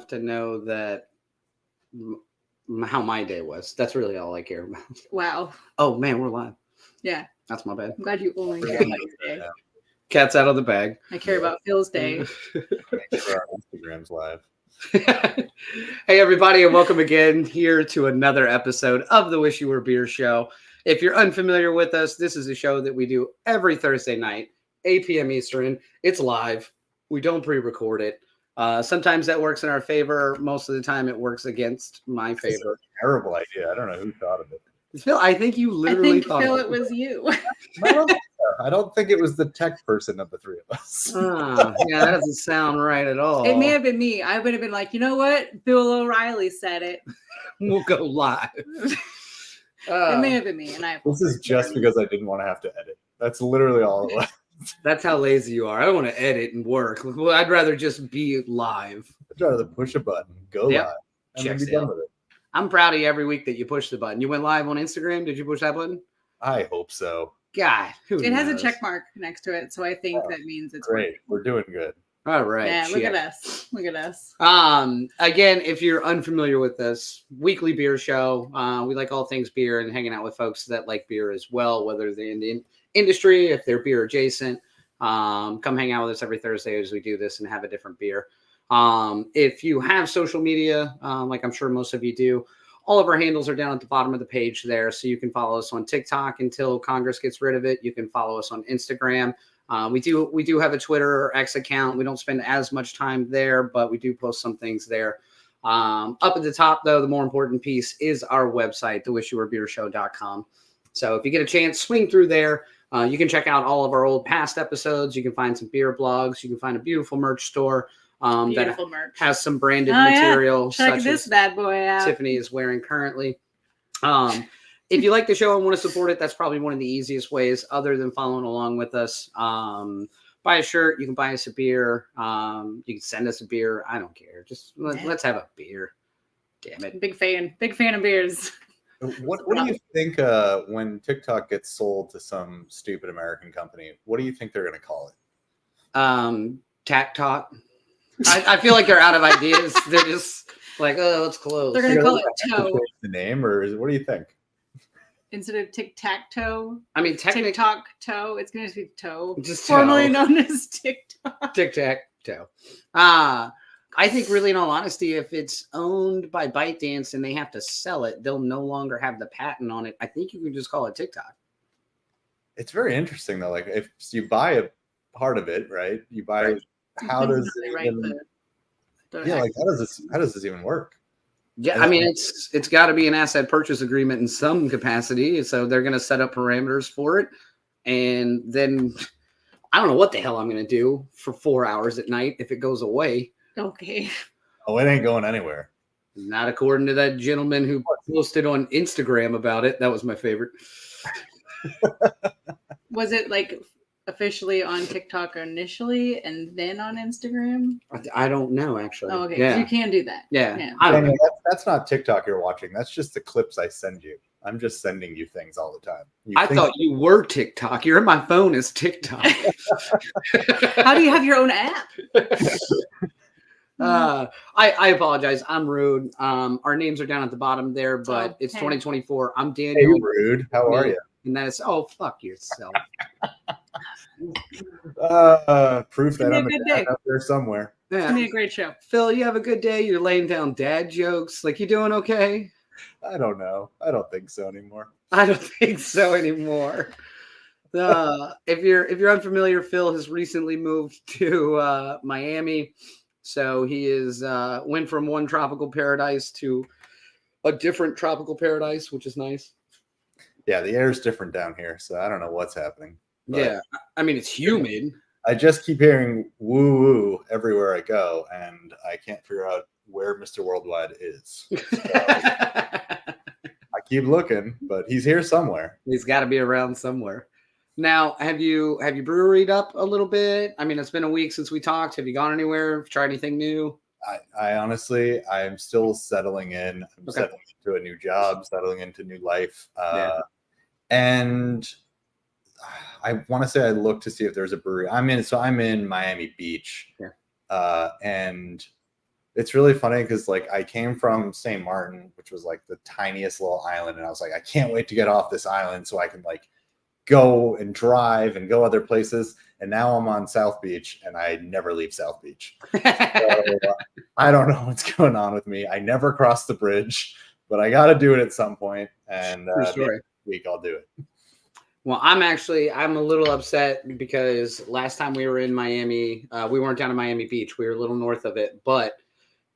enough to know that how my day was. That's really all I care about. Wow. Oh man, we're live. Yeah. That's my bad. I'm glad you only care about your day. Cat's out of the bag. I care about Phil's day. Make sure our Instagram's live. Hey everybody, and welcome again here to another episode of the Wish You Were Beer Show. If you're unfamiliar with us, this is a show that we do every Thursday night, 8 p.m. Eastern. It's live. We don't pre-record it. Sometimes that works in our favor. Most of the time it works against my favor. Terrible idea. I don't know who thought of it. Phil, I think you literally thought Phil, of it was you. I don't think it was the tech person of the three of us. Yeah, that doesn't sound right at all. It may have been me. I would have been like, you know what? Bill O'Reilly said it. We'll go live. It may have been me. And This is just because I didn't want to have to edit. That's literally all it was. That's how lazy you are. I don't want to edit and work. Well, I'd rather just be live. I'd rather push a button, go live, and then be done with it. I'm proud of you every week that you push the button. You went live on Instagram. Did you push that button? I hope so. God, it has a check mark next to it, so I think that means it's great. working. We're doing good. All right. Yeah, look at us. Look at us. Again, if you're unfamiliar with this weekly beer show, we like all things beer and hanging out with folks that like beer as well, whether they're in the industry, if they're beer adjacent. Come hang out with us every Thursday as we do this and have a different beer. If you have social media, like I'm sure most of you do, all of our handles are down at the bottom of the page there. So you can follow us on TikTok until Congress gets rid of it. You can follow us on Instagram. We do have a Twitter or X account. We don't spend as much time there, but we do post some things there. Up at the top, though, the more important piece is our website, thewishyouwerebeershow.com. So if you get a chance, swing through there. You can check out all of our old past episodes. You can find some beer blogs. You can find a beautiful merch store Beautiful that merch. has some branded material. Check such this as bad boy out. Tiffany is wearing currently. If you like the show and want to support it, that's probably one of the easiest ways other than following along with us. Buy a shirt. You can buy us a beer. You can send us a beer. I don't care. Just let's have a beer. Damn it. Big fan of beers. What do you think when TikTok gets sold to some stupid American company? What do you think they're going to call it? Tack Talk. I feel like they're out of ideas. They're just like, oh, it's close. They're going to call it toe. The name, or what do you think? Instead of tic-tac-toe, I mean, technically, TikTok-toe, it's going to be toe. Just formerly toe. known as TikTok. Tic-tac-toe. I think really in all honesty, if it's owned by ByteDance and they have to sell it, they'll no longer have the patent on it. I think you can just call it TikTok. It's very interesting though. Like if you buy a part of it, right? You buy Right. how does like how does this even work? Yeah, I mean it's got to be an asset purchase agreement in some capacity. So they're going to set up parameters for it, and then I don't know what the hell I'm going to do for 4 hours at night if it goes away. Okay. Oh, it ain't going anywhere. Not according to that gentleman who posted on Instagram about it. That was my favorite. Was it like officially on TikTok initially and then on Instagram? I don't know, actually. Oh, okay. Yeah. You can do that. Yeah. I don't know. That's not TikTok you're watching. That's just the clips I send you. I'm just sending you things all the time. I thought you were TikTok. You're in my phone as TikTok. How do you have your own app? I apologize. I'm rude. Our names are down at the bottom there, but it's 2024. I'm Daniel. Hey, rude. How are you? And that is, oh, fuck yourself. Proof that I'm a good dad day. out there somewhere. It's going to be a great show. Phil, you have a good day. You're laying down dad jokes. Like, you doing okay? I don't know. I don't think so anymore. I don't think so anymore. If you're unfamiliar, Phil has recently moved to Miami. So he is went from one tropical paradise to a different tropical paradise, which is nice. Yeah, the air is different down here, so I don't know what's happening. Yeah, I mean, it's humid. I just keep hearing woo woo everywhere I go, and I can't figure out where Mr. Worldwide is. So I keep looking, but he's here somewhere. He's got to be around somewhere. Now, have you breweried up a little bit? I mean, it's been a week since we talked. Have you gone anywhere? Tried anything new? I honestly, I'm still settling in. I'm settling into a new job, settling into new life. And I want to say I looked to see if there's a brewery. I'm in Miami Beach. Yeah. And it's really funny because like I came from St. Martin, which was like the tiniest little island, and I was like, I can't wait to get off this island so I can like go and drive and go other places. And now I'm on South Beach, and I never leave South Beach. So, I don't know what's going on with me. I never crossed the bridge, but I got to do it at some point, and next week I'll do it. Well, I'm a little upset because last time we were in Miami, we weren't down in Miami Beach. We were a little north of it, but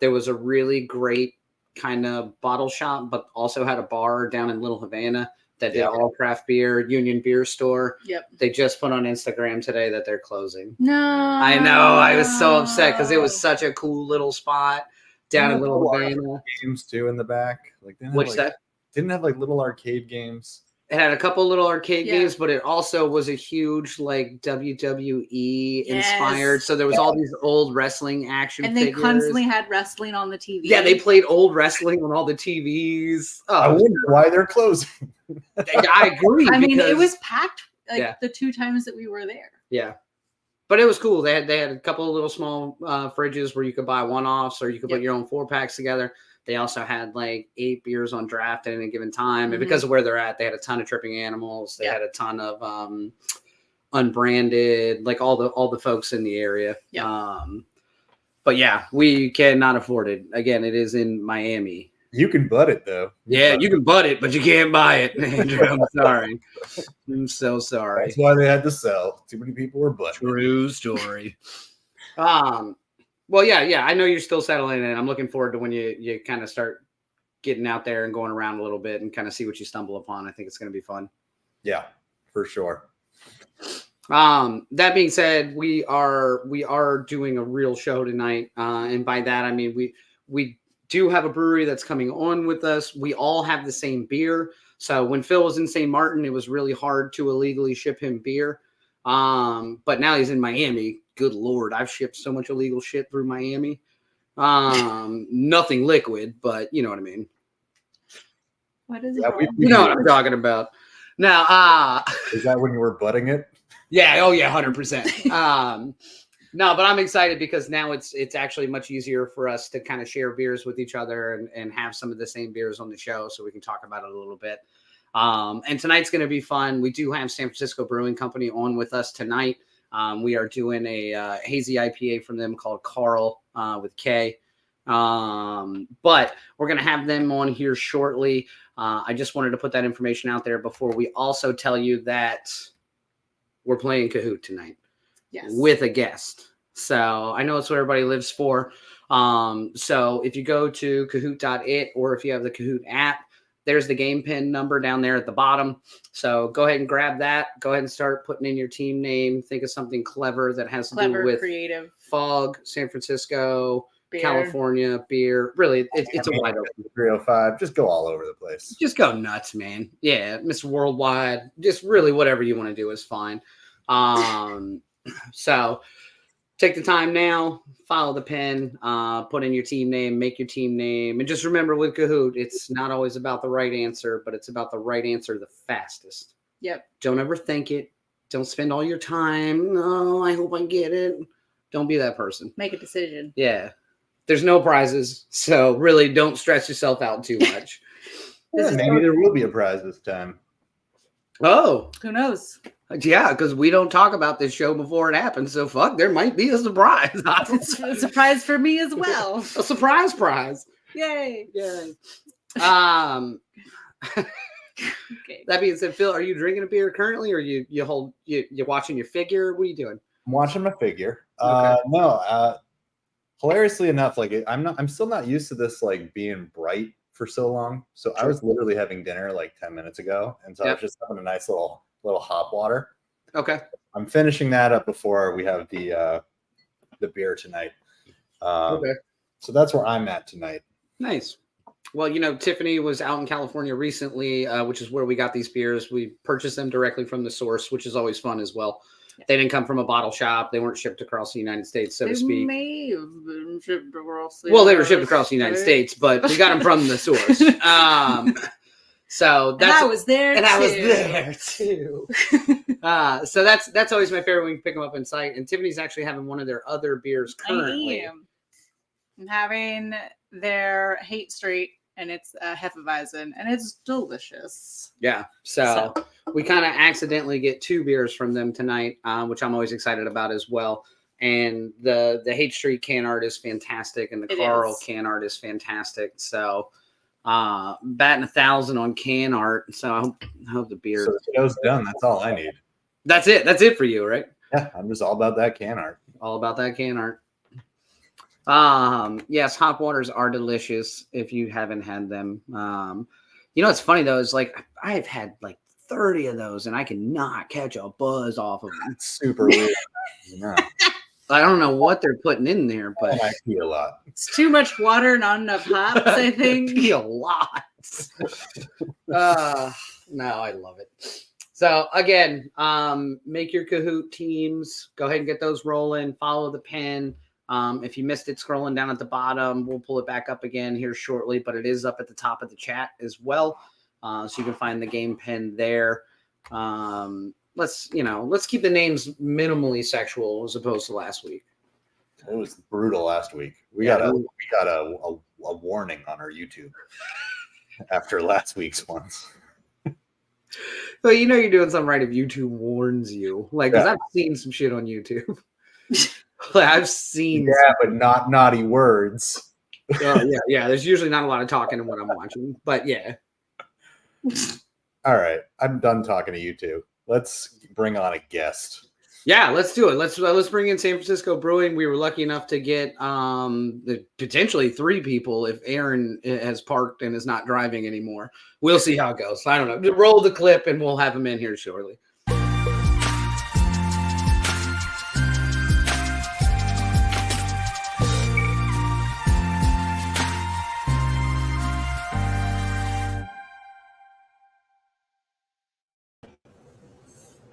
there was a really great kind of bottle shop, but also had a bar down in Little Havana that did all craft beer, Union Beer Store. Yep. They just put on Instagram today that they're closing. No. I know. I was so upset because it was such a cool little spot down in Little Havana. Games too in the back. Like What's that? Didn't have like little arcade games. It had a couple little arcade games, but it also was a huge like WWE inspired. So there was all these old wrestling action and they figures. Constantly had wrestling on the TV. Yeah, they played old wrestling on all the TVs. Oh, I wonder why they're closing. I agree. I mean, it was packed like the 2 times that we were there. Yeah. But it was cool. They had a couple of little small fridges where you could buy one-offs or you could put your own 4-packs together. They also had like 8 beers on draft at any given time. And because of where they're at, they had a ton of tripping animals. They had a ton of unbranded, like all the folks in the area. Yeah. But yeah, we cannot afford it. Again, it is in Miami. You can butt it though. Yeah, you can butt it, but you can't buy it. Andrew, I'm sorry. I'm so sorry. That's why they had to sell. Too many people were butting. True story. Well, yeah. I know you're still settling in. I'm looking forward to when you kind of start getting out there and going around a little bit and kind of see what you stumble upon. I think it's going to be fun. Yeah, for sure. That being said, we are doing a real show tonight. And by that, I mean, we do have a brewery that's coming on with us. We all have the same beer. So when Phil was in St. Martin, it was really hard to illegally ship him beer. But now he's in Miami. Good Lord, I've shipped so much illegal shit through Miami. Nothing liquid, but you know what I mean. What is it? You know what I'm talking about. Now, is that when you were butting it? Yeah. Oh yeah. 100%. No, but I'm excited because now it's actually much easier for us to kind of share beers with each other and have some of the same beers on the show so we can talk about it a little bit. And tonight's going to be fun. We do have San Francisco Brewing Company on with us tonight. We are doing a Hazy IPA from them called Karl with K. But we're going to have them on here shortly. I just wanted to put that information out there before we also tell you that we're playing Kahoot tonight with a guest. So I know it's what everybody lives for. So if you go to kahoot.it or if you have the Kahoot app, there's the game pin number down there at the bottom. So go ahead and grab that. Go ahead and start putting in your team name. Think of something clever that has to do with creative. Fog, San Francisco, beer. California, beer. Really, it's a wide open. 305. Just go all over the place. Just go nuts, man. Yeah, Mr. Worldwide. Just really whatever you want to do is fine. So take the time now, follow the pin, put in your team name, make your team name. And just remember with Kahoot, it's not always about the right answer, but it's about the right answer the fastest. Yep. Don't overthink it. Don't spend all your time. No, I hope I get it. Don't be that person. Make a decision. Yeah. There's no prizes. So really don't stress yourself out too much. Maybe there will be a prize this time. Oh. Who knows? Yeah, because we don't talk about this show before it happens. So fuck, there might be a surprise. It's a surprise for me as well. A surprise prize. Yay. Yay. Okay. That being said, Phil, are you drinking a beer currently, or you're watching your figure? What are you doing? I'm watching my figure. Okay. No. Hilariously enough, like I'm still not used to this like being bright for so long. So I was literally having dinner like 10 minutes ago, and so I was just having a nice little hot water. Okay. I'm finishing that up before we have the beer tonight. Okay. So that's where I'm at tonight. Nice. Well, Tiffany was out in California recently, which is where we got these beers. We purchased them directly from the source, which is always fun as well. Yeah. They didn't come from a bottle shop. They weren't shipped across the United States, so to speak. They may have been shipped across the Well, they were shipped across the United States, but we got them from the source. So that's, and I was there and too. I was there too. So that's always my favorite when we pick them up in sight. And Tiffany's actually having one of their other beers currently. I am. I'm having their Hate Street, and it's Hefeweizen, and it's delicious. Yeah. So we kind of accidentally get 2 beers from them tonight, which I'm always excited about as well. And the Hate Street can art is fantastic, and the Karl can art is fantastic. So batting 1,000 on can art. So I hope the beer. So the show's done. That's all I need. That's it. That's it for you, right? Yeah, I'm just all about that can art. All about that can art. Yes, hop waters are delicious if you haven't had them. What's funny though is like I've had like 30 of those and I cannot catch a buzz off of them. It's super weird. Yeah. I don't know what they're putting in there, but I pee a lot. It's too much water, not enough hops, I think. Pee a lot. No, I love it. So again, make your Kahoot teams. Go ahead and get those rolling. Follow the pen. If you missed it scrolling down at the bottom, we'll pull it back up again here shortly, but it is up at the top of the chat as well. So you can find the game pen there. Let's keep the names minimally sexual as opposed to last week. It was brutal last week. We got a warning on our YouTube after last week's ones. Well, you're doing something right if YouTube warns you. Because I've seen some shit on YouTube. I've seen. Yeah, but not naughty words. Yeah. There's usually not a lot of talking in what I'm watching, but yeah. All right, I'm done talking to you two. Let's bring on a guest. Yeah, let's do it. Let's bring in San Francisco Brewing. We were lucky enough to get potentially 3 people if Aaron has parked and is not driving anymore. We'll see how it goes. I don't know. Roll the clip and we'll have him in here shortly.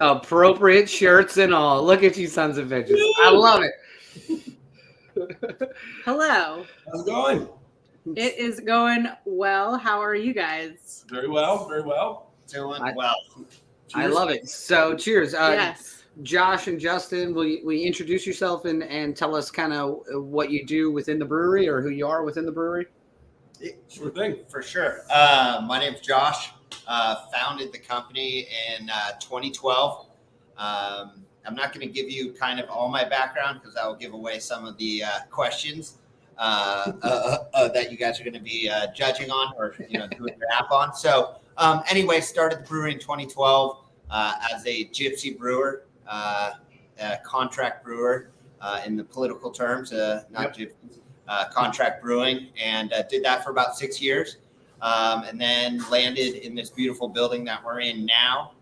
Appropriate shirts and all. Look at you sons of bitches. I love it. Hello. How's it going? It is going well. How are you guys? Very well, very well. Doing well. I love it. So cheers. Yes. Josh and Justin, will you introduce yourself and tell us kind of what you do within the brewery or who you are within the brewery? Sure thing. For sure. My name's Josh. Founded the company in 2012. I'm not going to give you kind of all my background because that will give away some of the questions that you guys are going to be judging on or doing your app on. So anyway, started the brewery in 2012 as a gypsy brewer, a contract brewer in the political terms, not gypsies. Contract brewing, and did that for about 6 years. And then landed in this beautiful building that we're in now,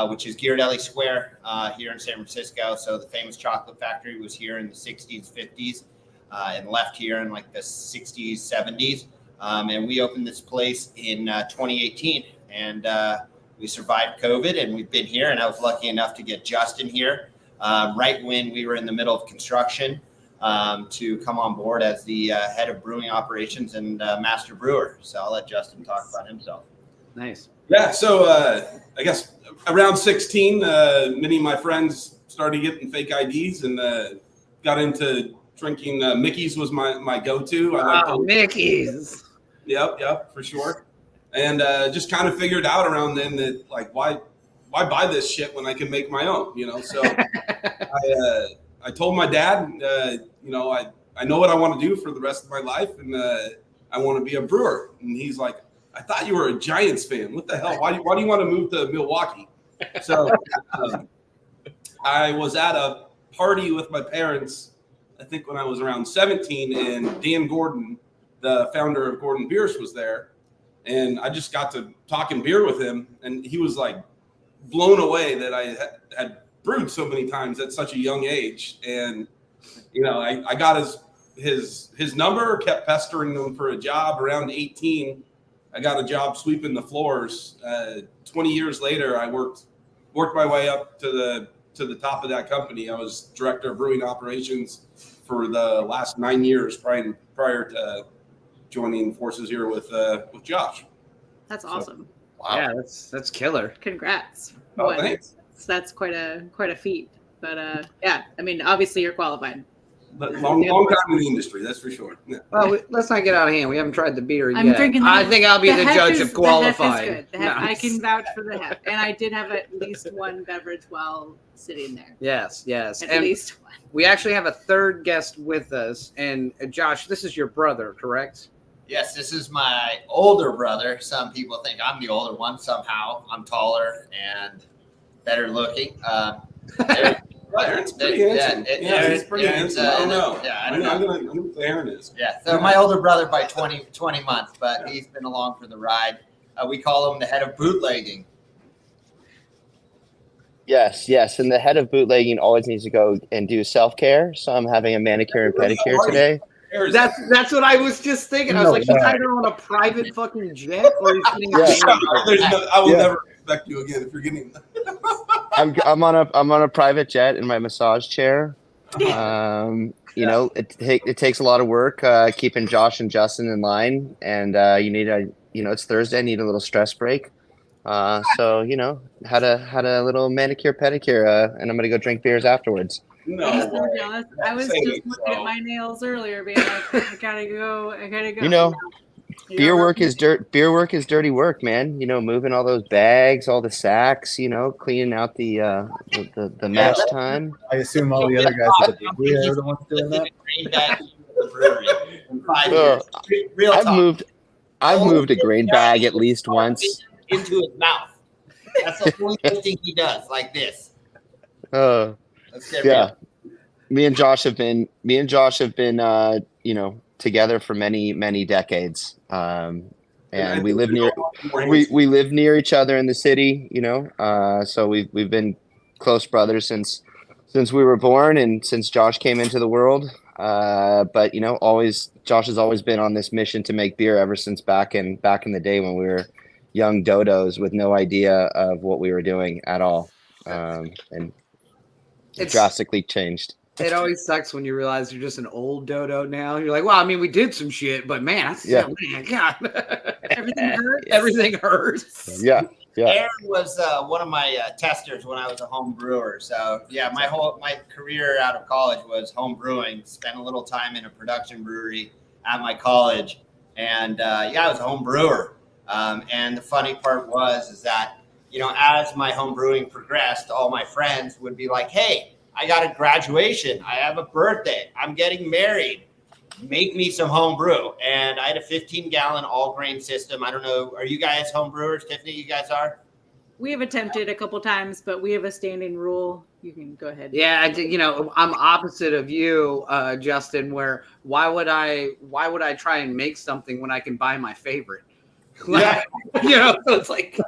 which is Ghirardelli Square here in San Francisco. So the famous chocolate factory was here in the 60s, 50s, and left here in like the 60s, 70s. And we opened this place in 2018, and we survived COVID, and we've been here. And I was lucky enough to get Justin here right when we were in the middle of construction. To come on board as the head of brewing operations and master brewer. So I'll let Justin talk about himself. Nice. Yeah, so I guess around 16, many of my friends started getting fake IDs and got into drinking. Mickey's was my go-to. Mickey's. Yep, for sure. And just kind of figured out around then that, like, why buy this shit when I can make my own, So I told my dad, I know what I want to do for the rest of my life, and I want to be a brewer. And he's like, I thought you were a Giants fan. What the hell? Why do you want to move to Milwaukee? So I was at a party with my parents, I think when I was around 17, and Dan Gordon, the founder of Gordon Beers, was there. And I just got to talking beer with him, and he was like blown away that I had brewed so many times at such a young age. And I got his number, kept pestering him for a job. Around 18, I got a job sweeping the floors. 20 years later, I worked my way up to the top of that company. I was director of brewing operations for the last 9 years prior to joining forces here with Josh. That's awesome. Wow. Yeah, that's killer. Congrats. Oh, thanks. That's quite a feat. But yeah, I mean, obviously you're qualified. But long time in the industry, that's for sure. Yeah. Well, let's not get out of hand. We haven't tried the beer I'm yet. drinking. I think I'll be the hef judge is- of The qualifying. hef is good. The hef, I can vouch for the hef, and I did have at least one beverage while sitting there. Yes. At And least one. we actually have a third guest with us. And Josh, this is your brother, correct? Yes, this is my older brother. Some people think I'm the older one somehow. I'm taller and better looking. Aaron's pretty handsome. He's pretty handsome. I don't know. Yeah, I know who Aaron is. Yeah, so my older brother by 20 months, but he's been along for the ride. We call him the head of bootlegging. Yes, and the head of bootlegging always needs to go and do self-care. So I'm having a manicure and pedicure today. That's what I was just thinking. I was like, he's either on a private fucking jet or he's getting. I will never expect you again if you're getting. I'm on a private jet in my massage chair. You know, it takes a lot of work keeping Josh and Justin in line, and it's Thursday. I need a little stress break. So you know, had a little manicure pedicure, and I'm gonna go drink beers afterwards. No, I'm so jealous. I was just looking at my nails earlier, being like, I gotta go. You know, beer work is dirty work, man. You know, moving all those bags, all the sacks. You know, cleaning out the match time. I assume all the other guys at the brewery are the ones doing that. Real talk. I've moved a grain bag at least once. Into his mouth. That's the only thing he does, like this. Yeah. Me and Josh have been together for many decades. And we live near each other in the city, you know. So we've been close brothers since we were born and since Josh came into the world. But you know, Josh has always been on this mission to make beer ever since back in the day when we were young dodos with no idea of what we were doing at all. And it's drastically changed. It always sucks when you realize you're just an old dodo now. You're like, well, I mean, we did some shit, but man, man, God. Everything hurts. Everything hurts. Yeah. Aaron was one of my testers when I was a home brewer. So yeah, my career out of college was home brewing. Spent a little time in a production brewery at my college, and I was a home brewer. And the funny part is that, you know, as my home brewing progressed, all my friends would be like, hey, I got a graduation. I have a birthday. I'm getting married. Make me some home brew. And I had a 15-gallon all-grain system. I don't know. Are you guys home brewers? Tiffany, you guys are? We have attempted a couple times, but we have a standing rule. You can go ahead. Yeah, you know, I'm opposite of you, Justin, where why would I try and make something when I can buy my favorite? Yeah. You know, so it's like.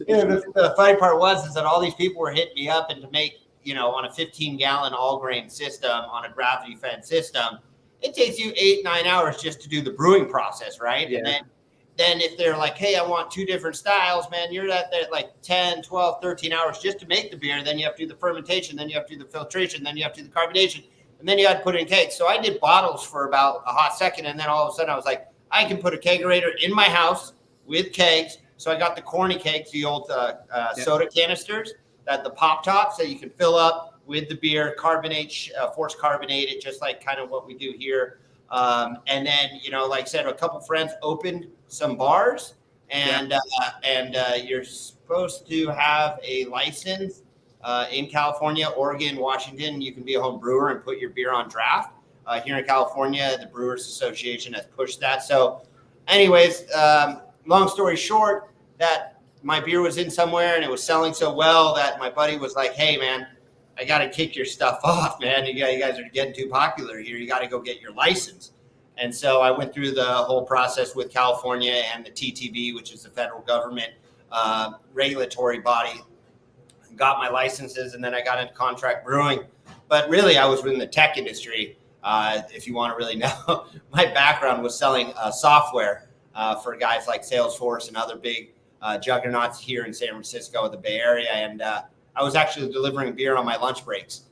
Yeah, the funny part is that all these people were hitting me up, and to make, you know, on a 15-gallon all-grain system, on a gravity-fed system, it takes you 8-9 hours just to do the brewing process, right? Yeah. And then if they're like, hey, I want 2 different styles, man, you're at that like 10, 12, 13 hours just to make the beer. Then you have to do the fermentation. Then you have to do the filtration. Then you have to do the carbonation. And then you had to put it in kegs. So I did bottles for about a hot second. And then all of a sudden I was like, I can put a kegerator in my house with kegs. So I got the corny kegs, the old soda canisters, that the pop tops that you can fill up with the beer, carbonate, force carbonate it, just like kind of what we do here. And then, you know, like I said, a couple friends opened some bars, and you're supposed to have a license in California, Oregon, Washington. You can be a home brewer and put your beer on draft. Here in California, the Brewers Association has pushed that. So anyways, long story short, that my beer was in somewhere and it was selling so well that my buddy was like, hey, man, I got to kick your stuff off, man. You guys are getting too popular here. You got to go get your license. And so I went through the whole process with California and the TTB, which is the federal government regulatory body, got my licenses, and then I got into contract brewing. But really, I was in the tech industry. If you want to really know, my background was selling software for guys like Salesforce and other big juggernauts here in San Francisco, the Bay Area. And I was actually delivering beer on my lunch breaks.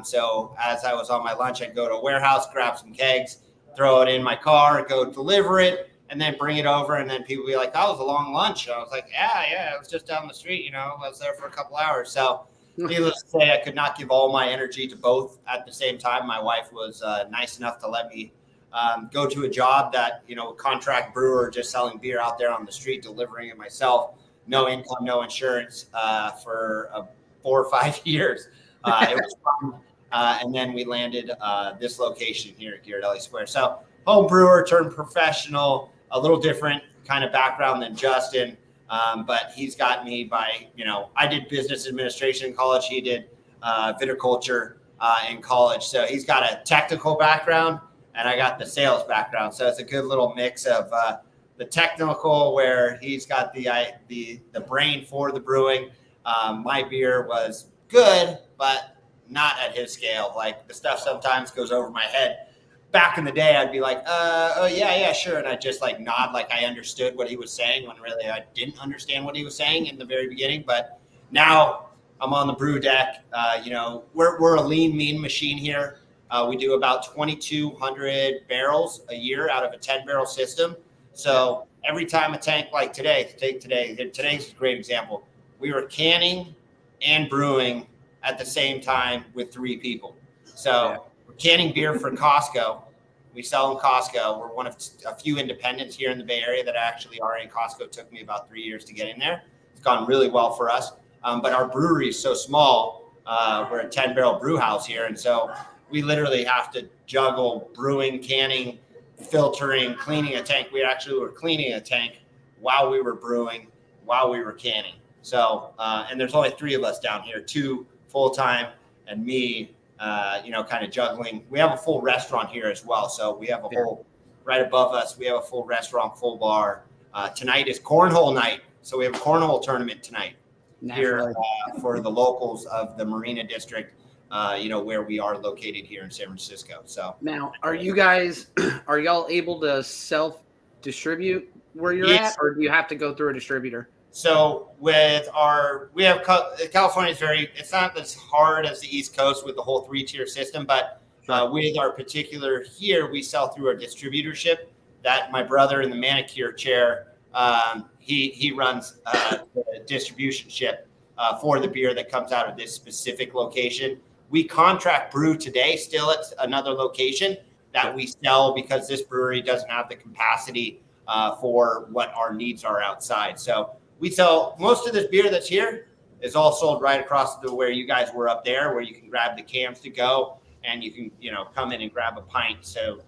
So as I was on my lunch, I'd go to a warehouse, grab some kegs, throw it in my car, go deliver it, and then bring it over. And then people would be like, that was a long lunch. I was like, yeah, it was just down the street. You know, I was there for a couple hours. So needless to say, I could not give all my energy to both at the same time. My wife was nice enough to let me go to a job that, contract brewer, just selling beer out there on the street, delivering it myself. No income, no insurance for 4 or 5 years. It was fun. And then we landed this location here at Ghirardelli Square. So home brewer turned professional, a little different kind of background than Justin. But he's got me by, I did business administration in college. He did viticulture in college. So he's got a technical background and I got the sales background. So it's a good little mix of the technical, where he's got the brain for the brewing. My beer was good, but not at his scale. Like, the stuff sometimes goes over my head. Back in the day, I'd be like, oh yeah, sure. And I'd just like nod like I understood what he was saying, when really I didn't understand what he was saying in the very beginning. But now I'm on the brew deck. We're a lean, mean machine here. We do about 2,200 barrels a year out of a 10-barrel system. So every time a tank, like today's a great example. We were canning and brewing at the same time with 3 people. So we're canning beer for Costco. We sell in Costco. We're one of a few independents here in the Bay Area that actually are in Costco. It took me about 3 years to get in there. It's gone really well for us. But our brewery is so small. We're a 10-barrel brew house here. And so we literally have to juggle brewing, canning, filtering, cleaning a tank. We actually were cleaning a tank while we were brewing, while we were canning. So, and there's only 3 of us down here, 2 full-time and me, kind of juggling. We have a full restaurant here as well. So we have a whole, right above us, we have a full restaurant, full bar. Tonight is cornhole night. So we have a cornhole tournament tonight here for the locals of the Marina District, where we are located here in San Francisco. So now, are y'all able to self-distribute where you're at, or do you have to go through a distributor? So California is it's not as hard as the East Coast with the whole 3-tier system, but with our particular here, we sell through our distributorship. That my brother in the manicure chair, he runs the distribution ship for the beer that comes out of this specific location. We contract brew today still at another location that we sell because this brewery doesn't have the capacity for what our needs are outside. So we sell most of this beer that's here is all sold right across to where you guys were up there, where you can grab the cans to go and you can, come in and grab a pint. So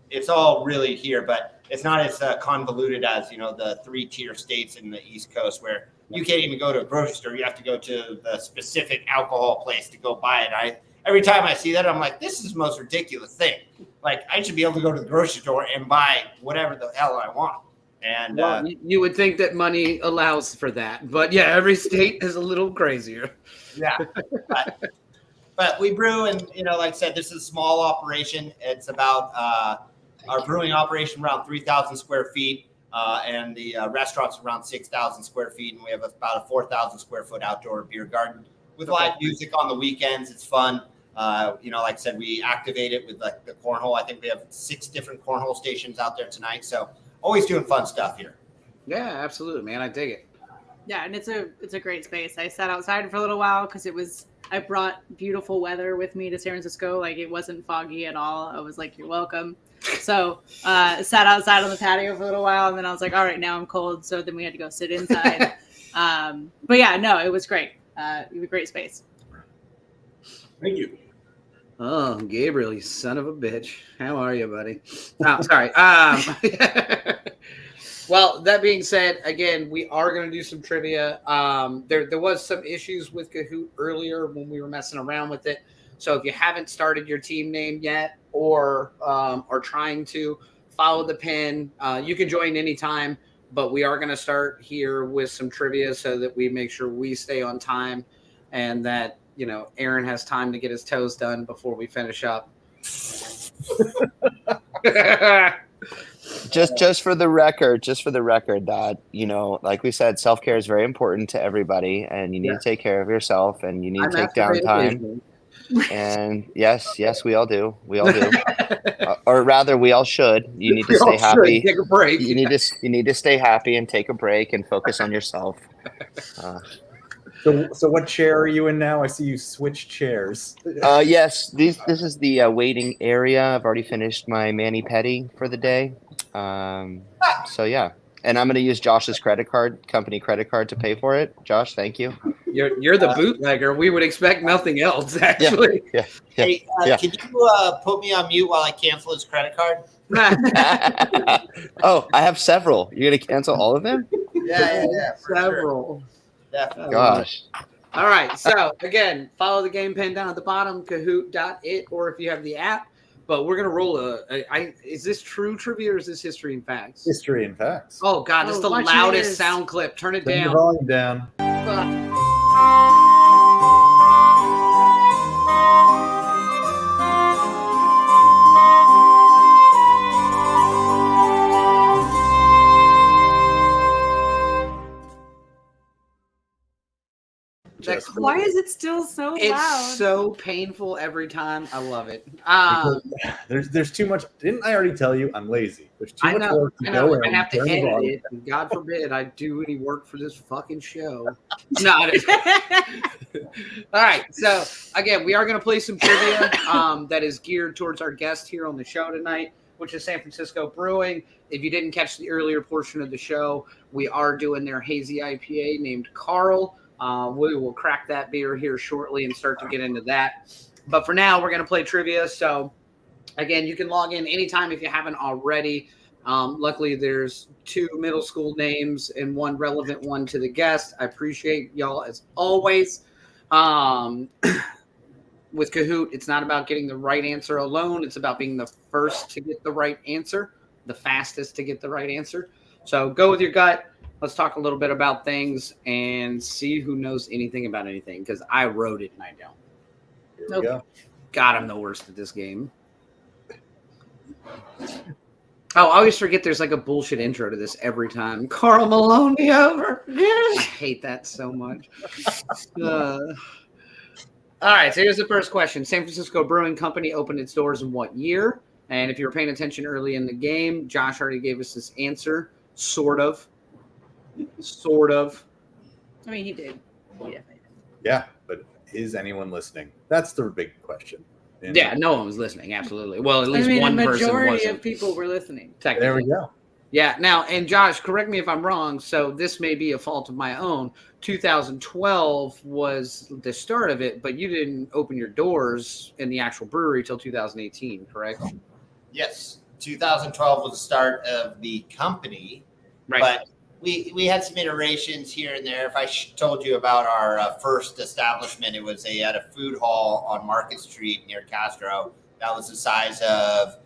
it's all really here, but it's not as convoluted as, the 3-tier states in the East Coast, where you can't even go to a grocery store. You have to go to the specific alcohol place to go buy it. Every time I see that, I'm like, this is the most ridiculous thing. Like, I should be able to go to the grocery store and buy whatever the hell I want. And you would think that money allows for that, but yeah, every state is a little crazier. Yeah, but we brew, and like I said, this is a small operation. It's about our brewing operation around 3,000 square feet, and the restaurant's around 6,000 square feet, and we have about a 4,000 square foot outdoor beer garden with live music on the weekends. It's fun. Like I said, we activate it with like the cornhole. I think we have 6 different cornhole stations out there tonight. So always doing fun stuff here. Yeah, absolutely, man. I dig it. Yeah, and it's a great space. I sat outside for a little while because I brought beautiful weather with me to San Francisco. Like, it wasn't foggy at all. I was like, you're welcome. So sat outside on the patio for a little while, and then I was like, all right, now I'm cold. So then we had to go sit inside. But yeah, no, it was great. It was a great space. Thank you. Oh, Gabriel, you son of a bitch. How are you, buddy? Oh, sorry. Well, that being said, again, we are going to do some trivia. There was some issues with Kahoot earlier when we were messing around with it. So if you haven't started your team name yet, or are trying to follow the pin, you can join anytime. But we are going to start here with some trivia so that we make sure we stay on time, and that Aaron has time to get his toes done before we finish up. Just for the record, that, like we said, self-care is very important to everybody, and you need to take care of yourself, and you need to take downtime. And yes, we all do. Or rather, we all should. You need to stay happy. Take a break. You need to stay happy and take a break and focus on yourself. So what chair are you in now? I see you switch chairs. Yes, this is the waiting area. I've already finished my mani-pedi for the day. So yeah, and I'm going to use Josh's company credit card to pay for it. Josh, thank you. You're the bootlegger. We would expect nothing else, actually. Yeah. Hey, can you put me on mute while I cancel his credit card? Oh, I have several. You're going to cancel all of them? Yeah. For Several. sure. Definitely. Gosh. All right. So again, follow the game pen down at the bottom, Kahoot.it, or if you have the app. But we're gonna roll is this true trivia or is this history and facts? History and facts. Oh God, this is the watch loudest yours. sound clip. Turn it Turn the down. volume down. Just Why is it still so loud? It's so painful every time. I love it. There's too much. Didn't I already tell you I'm lazy? There's too much work to I go in. have to turn the edit volume it. And God forbid I do any work for this fucking show. No. All right. So again, we are going to play some trivia that is geared towards our guest here on the show tonight, which is San Francisco Brewing. If you didn't catch the earlier portion of the show, we are doing their Hazy IPA named Karl. We will crack that beer here shortly and start to get into that. But for now, we're going to play trivia. So, again, you can log in anytime if you haven't already. Luckily, there's 2 middle school names and 1 relevant one to the guest. I appreciate y'all as always. With Kahoot, it's not about getting the right answer alone. It's about being the first to get the right answer, the fastest to get the right answer. So go with your gut. Let's talk a little bit about things and see who knows anything about anything, because I wrote it and I don't. Here we go. God, I'm the worst at this game. I always forget there's like a bullshit intro to this every time. Karl Maloney over. I hate that so much. All right, so here's the first question. San Francisco Brewing Company opened its doors in what year? And if you were paying attention early in the game, Josh already gave us this answer. Sort of. I mean, he did. Yeah. Yeah, but is anyone listening? That's the big question. And Yeah, no one was listening. Absolutely. Well, at least I mean, one a person majority wasn't. of people were listening. Technically. there we go. Yeah. Now, and Josh, correct me if I'm wrong. So this may be a fault of my own. 2012 was the start of it, but you didn't open your doors in the actual brewery till 2018, correct? Yes. 2012 was the start of the company, Right. but we had some iterations here and there. If I told you about our first establishment, it was at a food hall on Market Street near Castro. That was the size of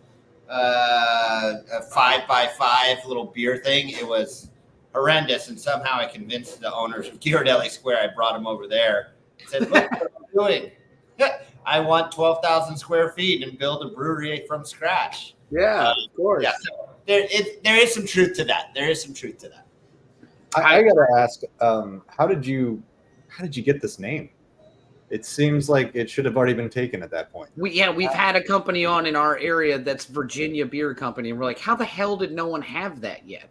a 5x5 little beer thing. It was horrendous, and somehow I convinced the owners of Ghirardelli Square. I brought them over there. I said, "Look what I'm doing. I want 12,000 square feet and build a brewery from scratch." Yeah, of course. Yeah, so there is some truth to that. I gotta ask, how did you get this name? It seems like it should have already been taken at that point. We've had a company on in our area that's Virginia Beer Company, and we're like, how the hell did no one have that yet?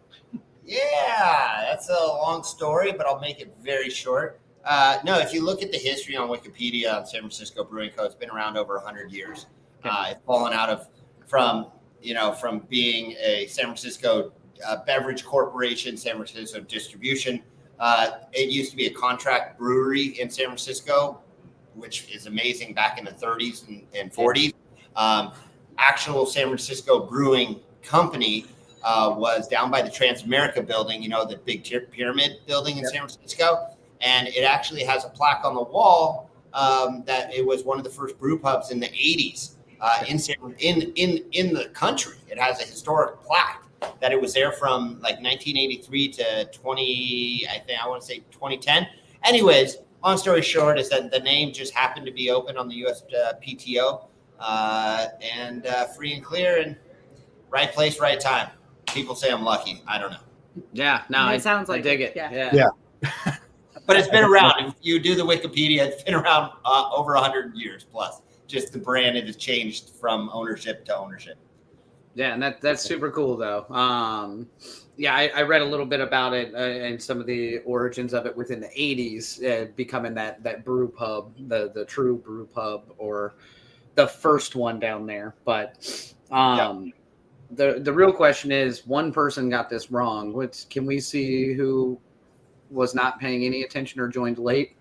Yeah, that's a long story, but I'll make it very short. No, if you look at the history on Wikipedia on San Francisco Brewing Co., it's been around over 100 years. It's fallen out from being a San Francisco beverage corporation, San Francisco distribution. It used to be a contract brewery in San Francisco, which is amazing back in the 30s and 40s. Actual San Francisco Brewing Company was down by the Transamerica building, the big pyramid building in San Francisco. And it actually has a plaque on the wall that it was one of the first brew pubs in the 80s in the country. It has a historic plaque that it was there from like 1983 to 2010. Anyways, long story short is that the name just happened to be open on the US PTO and free and clear and right place, right time. People say I'm lucky. I don't know. Yeah, no, It sounds like I dig it. it. Yeah. But it's been around. If you do the Wikipedia, it's been around over 100 years plus. Just the brand, it has changed from ownership to ownership. Yeah, and that's super cool though. Yeah, I read a little bit about it and some of the origins of it within the '80s, becoming that brew pub, the true brew pub, or the first one down there. But the real question is, one person got this wrong. Can we see who was not paying any attention or joined late?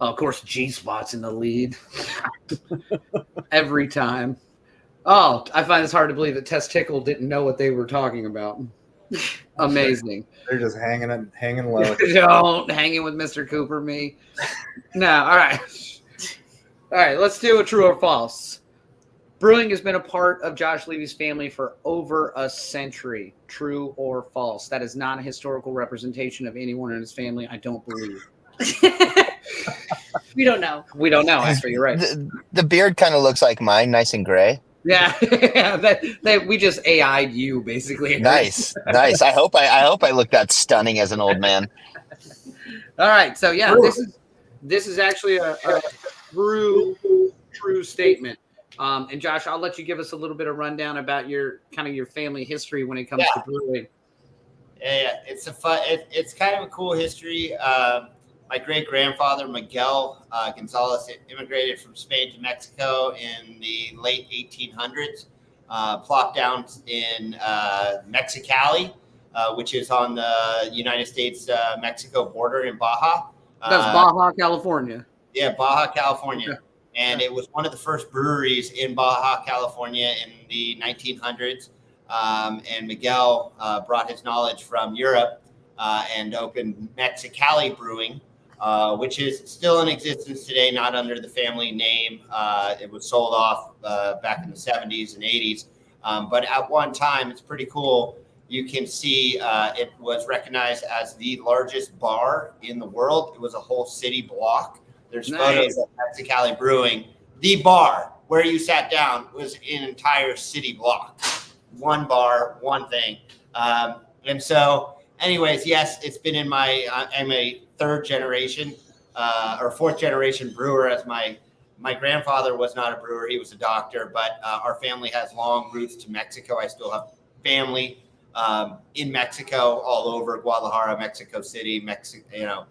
Of course, G Spot's in the lead every time. Oh, I find this hard to believe that Testicle didn't know what they were talking about. Amazing. They're just hanging low. Don't hanging with Mr. Cooper, me. No, all right. All right, let's do a true or false. Brewing has been a part of Josh Leavy's family for over a century. True or false? That is not a historical representation of anyone in his family, I don't believe. We don't know. We don't know, actually. You're right. The beard kind of looks like mine, nice and gray. Yeah, we just AI'd you, basically. Nice. I hope I look that stunning as an old man. All right, so yeah, this is actually a true statement. And Josh, I'll let you give us a little bit of rundown about your family history when it comes to brewing. Yeah, it's kind of a cool history. My great-grandfather, Miguel Gonzalez, immigrated from Spain to Mexico in the late 1800s, plopped down in Mexicali, which is on the United States-Mexico border in Baja. That's Baja, California. Yeah, Baja, California. And it was one of the first breweries in Baja, California in the 1900s. And Miguel brought his knowledge from Europe and opened Mexicali Brewing, which is still in existence today, not under the family name. It was sold off back in the 70s and 80s. But at one time, it's pretty cool. You can see it was recognized as the largest bar in the world. It was a whole city block. There's photos of Mexicali Brewing. The bar where you sat down was an entire city block. One bar, one thing. And so, anyways, yes, it's been in I'm a third generation or fourth generation brewer, as my grandfather was not a brewer. He was a doctor, but our family has long roots to Mexico. I still have family in Mexico, all over Guadalajara, Mexico City, Tijuana,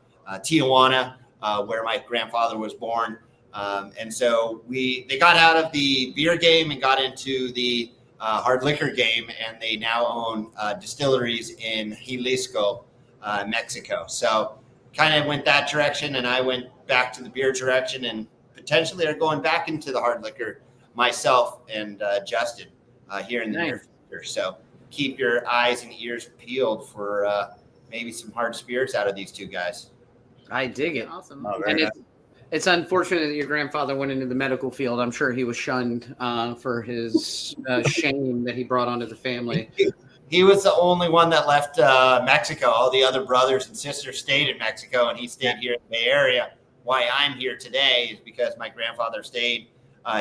where my grandfather was born. And so they got out of the beer game and got into the hard liquor game, and they now own distilleries in Jalisco, Mexico. So kind of went that direction, and I went back to the beer direction, and potentially are going back into the hard liquor myself and Justin here in the near future. So keep your eyes and ears peeled for maybe some hard spirits out of these two guys. I dig it. Awesome. Oh, And it's unfortunate that your grandfather went into the medical field. I'm sure he was shunned for his shame that he brought onto the family. He was the only one that left Mexico. All the other brothers and sisters stayed in Mexico, and he stayed here in the Bay Area. Why I'm here today is because my grandfather stayed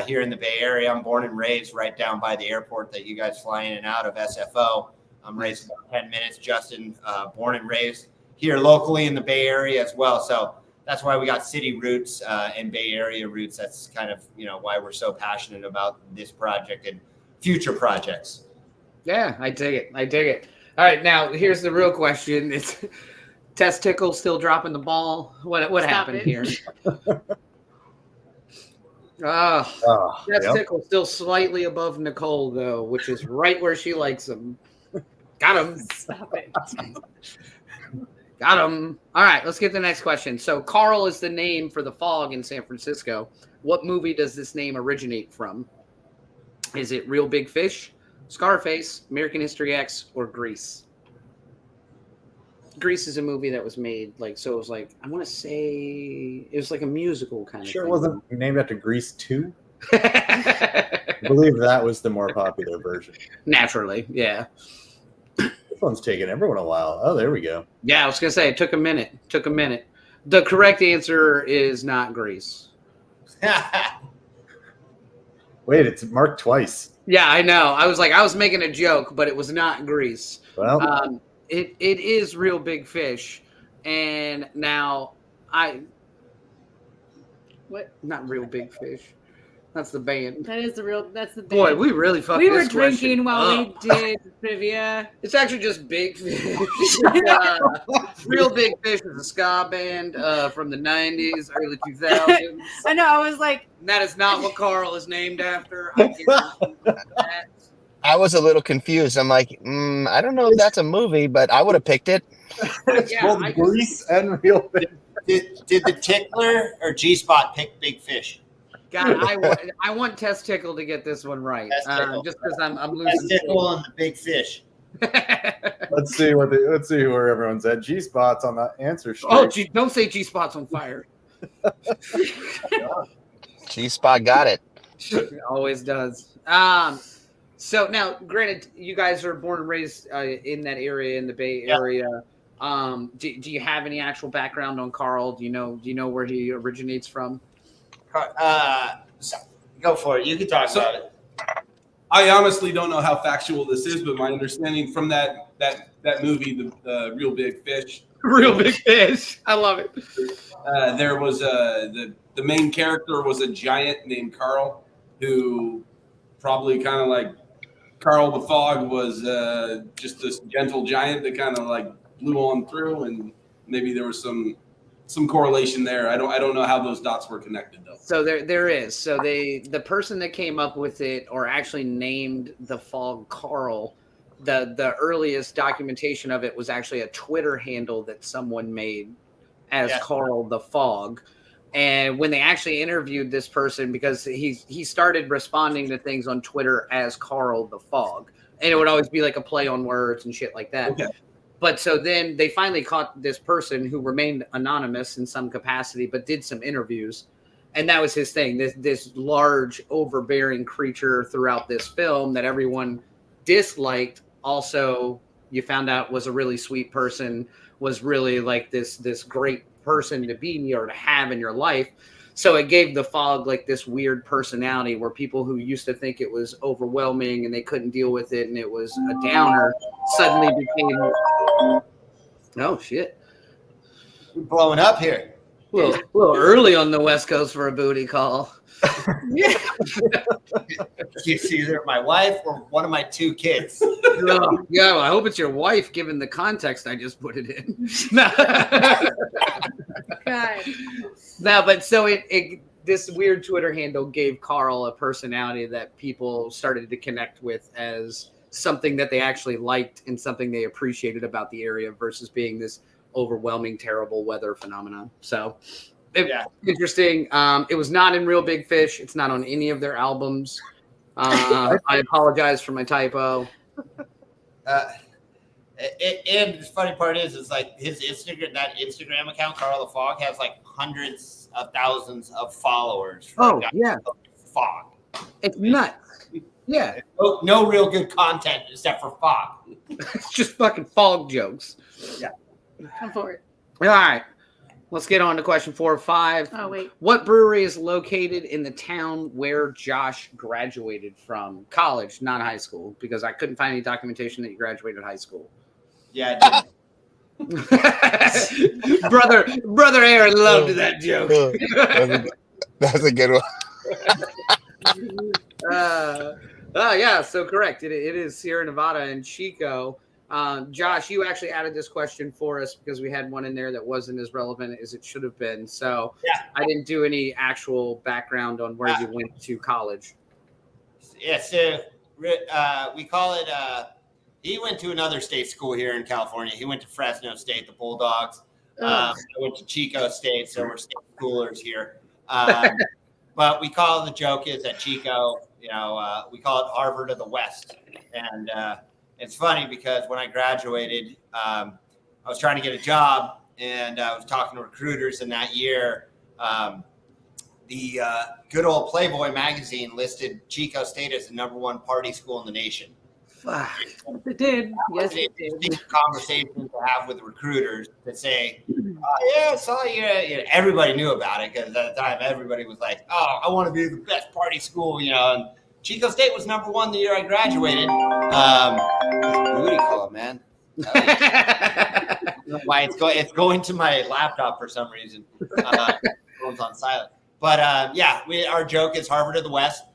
here in the Bay Area. I'm born and raised right down by the airport that you guys fly in and out of, SFO. I'm raised about 10 minutes. Justin, born and raised here locally in the Bay Area as well. So that's why we got city roots and Bay Area roots. That's kind of, why we're so passionate about this project and future projects. Yeah, I dig it. All right, now here's the real question. It's Testicle still dropping the ball. What happened here? Testicle still slightly above Nicole, though, which is right where she likes him. Got him. Stop it. Got him. All right, let's get to the next question. So Karl is the name for the fog in San Francisco. What movie does this name originate from? Is it Real Big Fish, Scarface, American History X, or Grease? Grease is a movie that was made so it was I want to say it was like a musical kind of Sure thing. It wasn't named after Grease 2? I believe that was the more popular version. Naturally, yeah. This one's taking everyone a while. Oh, there we go. Yeah, I was going to say it took a minute. The correct answer is not Grease. Wait, it's marked twice. Yeah, I know. I was making a joke, but it was not Grease. Well, it is Real Big Fish, and now not Real Big Fish. That's the band. That is the real. That's the Boy, band. we really fucked We were this question drinking while up. we did trivia. It's actually just Big Fish. Real Big Fish is a ska band from the 90s, early 2000s. I know. I was like, And that is not what Karl is named after. I guarantee that. I was a little confused. I'm like, I don't know if that's a movie, but I would have picked it. It's Yeah, both I- grease and real fish. Did the tickler or G-Spot pick Big Fish? God, I want Test Tickle to get this one right. Test Tickle. Just because I'm That's losing. Tickle and the Big Fish. Let's see where everyone's at. G-Spot's on the answer sheet. Oh, don't say G Spot's on fire. G-Spot got it. It always does. So now, granted, you guys are born and raised in that area, in the Bay Area. Do you have any actual background on Karl? Do you know where he originates from? So, go for it. You can talk about it. I honestly don't know how factual this is, but my understanding from that movie, the Real Big Fish, Real Big Fish. I love it. there was the main character was a giant named Karl, who probably kind of like Karl the Fog was just this gentle giant that kind of like blew on through, and maybe there was some correlation there. I don't know how those dots were connected though. So there is. So the person that came up with it, or actually named the fog Karl, the earliest documentation of it was actually a Twitter handle that someone made as Karl the Fog. And when they actually interviewed this person, because he started responding to things on Twitter as Karl the Fog, and it would always be like a play on words and shit like that. Okay. But so then they finally caught this person who remained anonymous in some capacity, but did some interviews. And that was his thing, this large, overbearing creature throughout this film that everyone disliked. Also, you found out was a really sweet person, was really like this great person to be or to have in your life. So it gave the Fog like this weird personality where people who used to think it was overwhelming and they couldn't deal with it and it was a downer suddenly became, oh shit, We're blowing up here. a little early on the West Coast for a booty call. It's either my wife or one of my two kids. Yeah, well, I hope it's your wife, given the context I just put it in. God. No, but so it this weird Twitter handle gave Karl a personality that people started to connect with as something that they actually liked and something they appreciated about the area versus being this overwhelming, terrible weather phenomenon. So interesting. It was not in Real Big Fish. It's not on any of their albums. I apologize for my typo. And the funny part is like his Instagram account, Karl the Fog, has like hundreds of thousands of followers. Oh, yeah. Fog. It's nuts. Yeah. No real good content except for Fog. It's just fucking fog jokes. Yeah. Come for it. All right. Let's get on to question 4 or 5. Oh, wait. What brewery is located in the town where Josh graduated from? College, not high school, because I couldn't find any documentation that you graduated high school. Yeah, I did. Brother Aaron loved that joke. That's a good one. Yeah, so correct. It is Sierra Nevada and Chico. Josh, you actually added this question for us because we had one in there that wasn't as relevant as it should have been. So I didn't do any actual background on where you went to college. Yeah, so we call it, he went to another state school here in California. He went to Fresno State, the Bulldogs. I went to Chico State, so we're state schoolers here. But we call it, the joke is at Chico, we call it Harvard of the West. And it's funny because when I graduated, I was trying to get a job, and I was talking to recruiters. And that year, the good old Playboy magazine listed Chico State as the #1 party school in the nation. Fuck. It did. Yes, it did. It's a conversation to have with recruiters that say, "Oh yeah, I saw you." Everybody knew about it because at the time everybody was like, "Oh, I want to be the best party school," And Chico State was #1 the year I graduated. Booty call, man. Why it's going to my laptop for some reason. Phone's on silent. But our joke is Harvard of the West.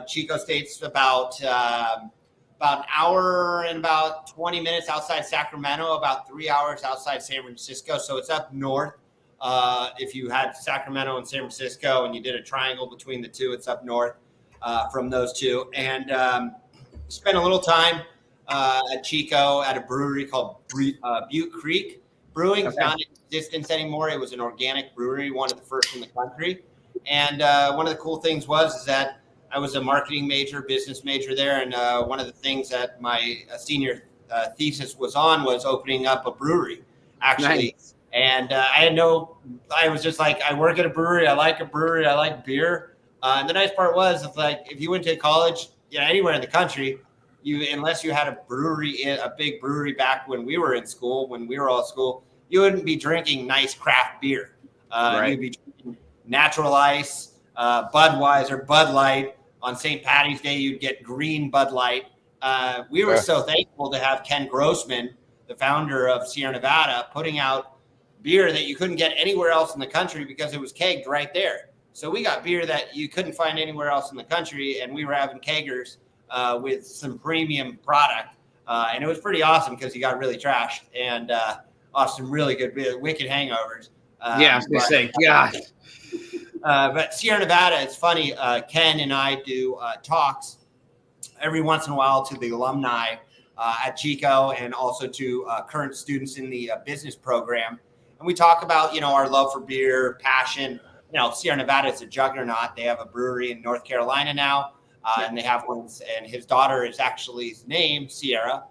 Chico State's about an hour and about 20 minutes outside Sacramento, about 3 hours outside San Francisco. So it's up north. If you had Sacramento and San Francisco and you did a triangle between the two, it's up north from those two. And spent a little time at Chico at a brewery called Butte Creek Brewing. It's not in existence anymore. It was an organic brewery, one of the first in the country. And one of the cool things is that I was a marketing major, business major there. And one of the things that my senior thesis was opening up a brewery, actually. Nice. And I was just like, I work at a brewery. I like a brewery. I like beer. And the nice part was, it's like, if you went to college, anywhere in the country, unless you had a brewery, a big brewery back when we were in school, when we were all at school, you wouldn't be drinking nice craft beer. Right. You'd be drinking Natural Ice, Budweiser, Bud Light. On St. Patty's Day, you'd get green Bud Light. We were so thankful to have Ken Grossman, the founder of Sierra Nevada, putting out beer that you couldn't get anywhere else in the country because it was kegged right there. So we got beer that you couldn't find anywhere else in the country, and we were having keggers with some premium product. And it was pretty awesome because you got really trashed and off some really good beer, wicked hangovers. I was going to say, God. But Sierra Nevada, it's funny. Ken and I do talks every once in a while to the alumni at Chico and also to current students in the business program. And we talk about, our love for beer, passion. Sierra Nevada is a juggernaut. They have a brewery in North Carolina now, and they have one. And his daughter is actually named Sierra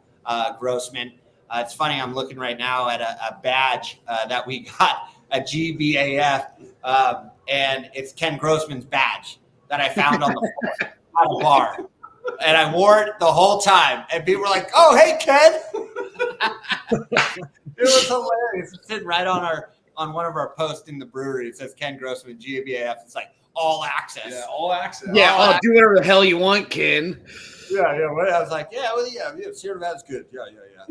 Grossman. It's funny. I'm looking right now at a badge that we got, a GBAF. And it's Ken Grossman's badge that I found on the floor at a bar. And I wore it the whole time. And people were like, "Oh, hey, Ken." It was hilarious. It's sitting right on one of our posts in the brewery. It says Ken Grossman, GBAF. It's like all access. Yeah, all access. Yeah, do whatever the hell you want, Ken. Yeah. I was like, Sierra Nevada's good.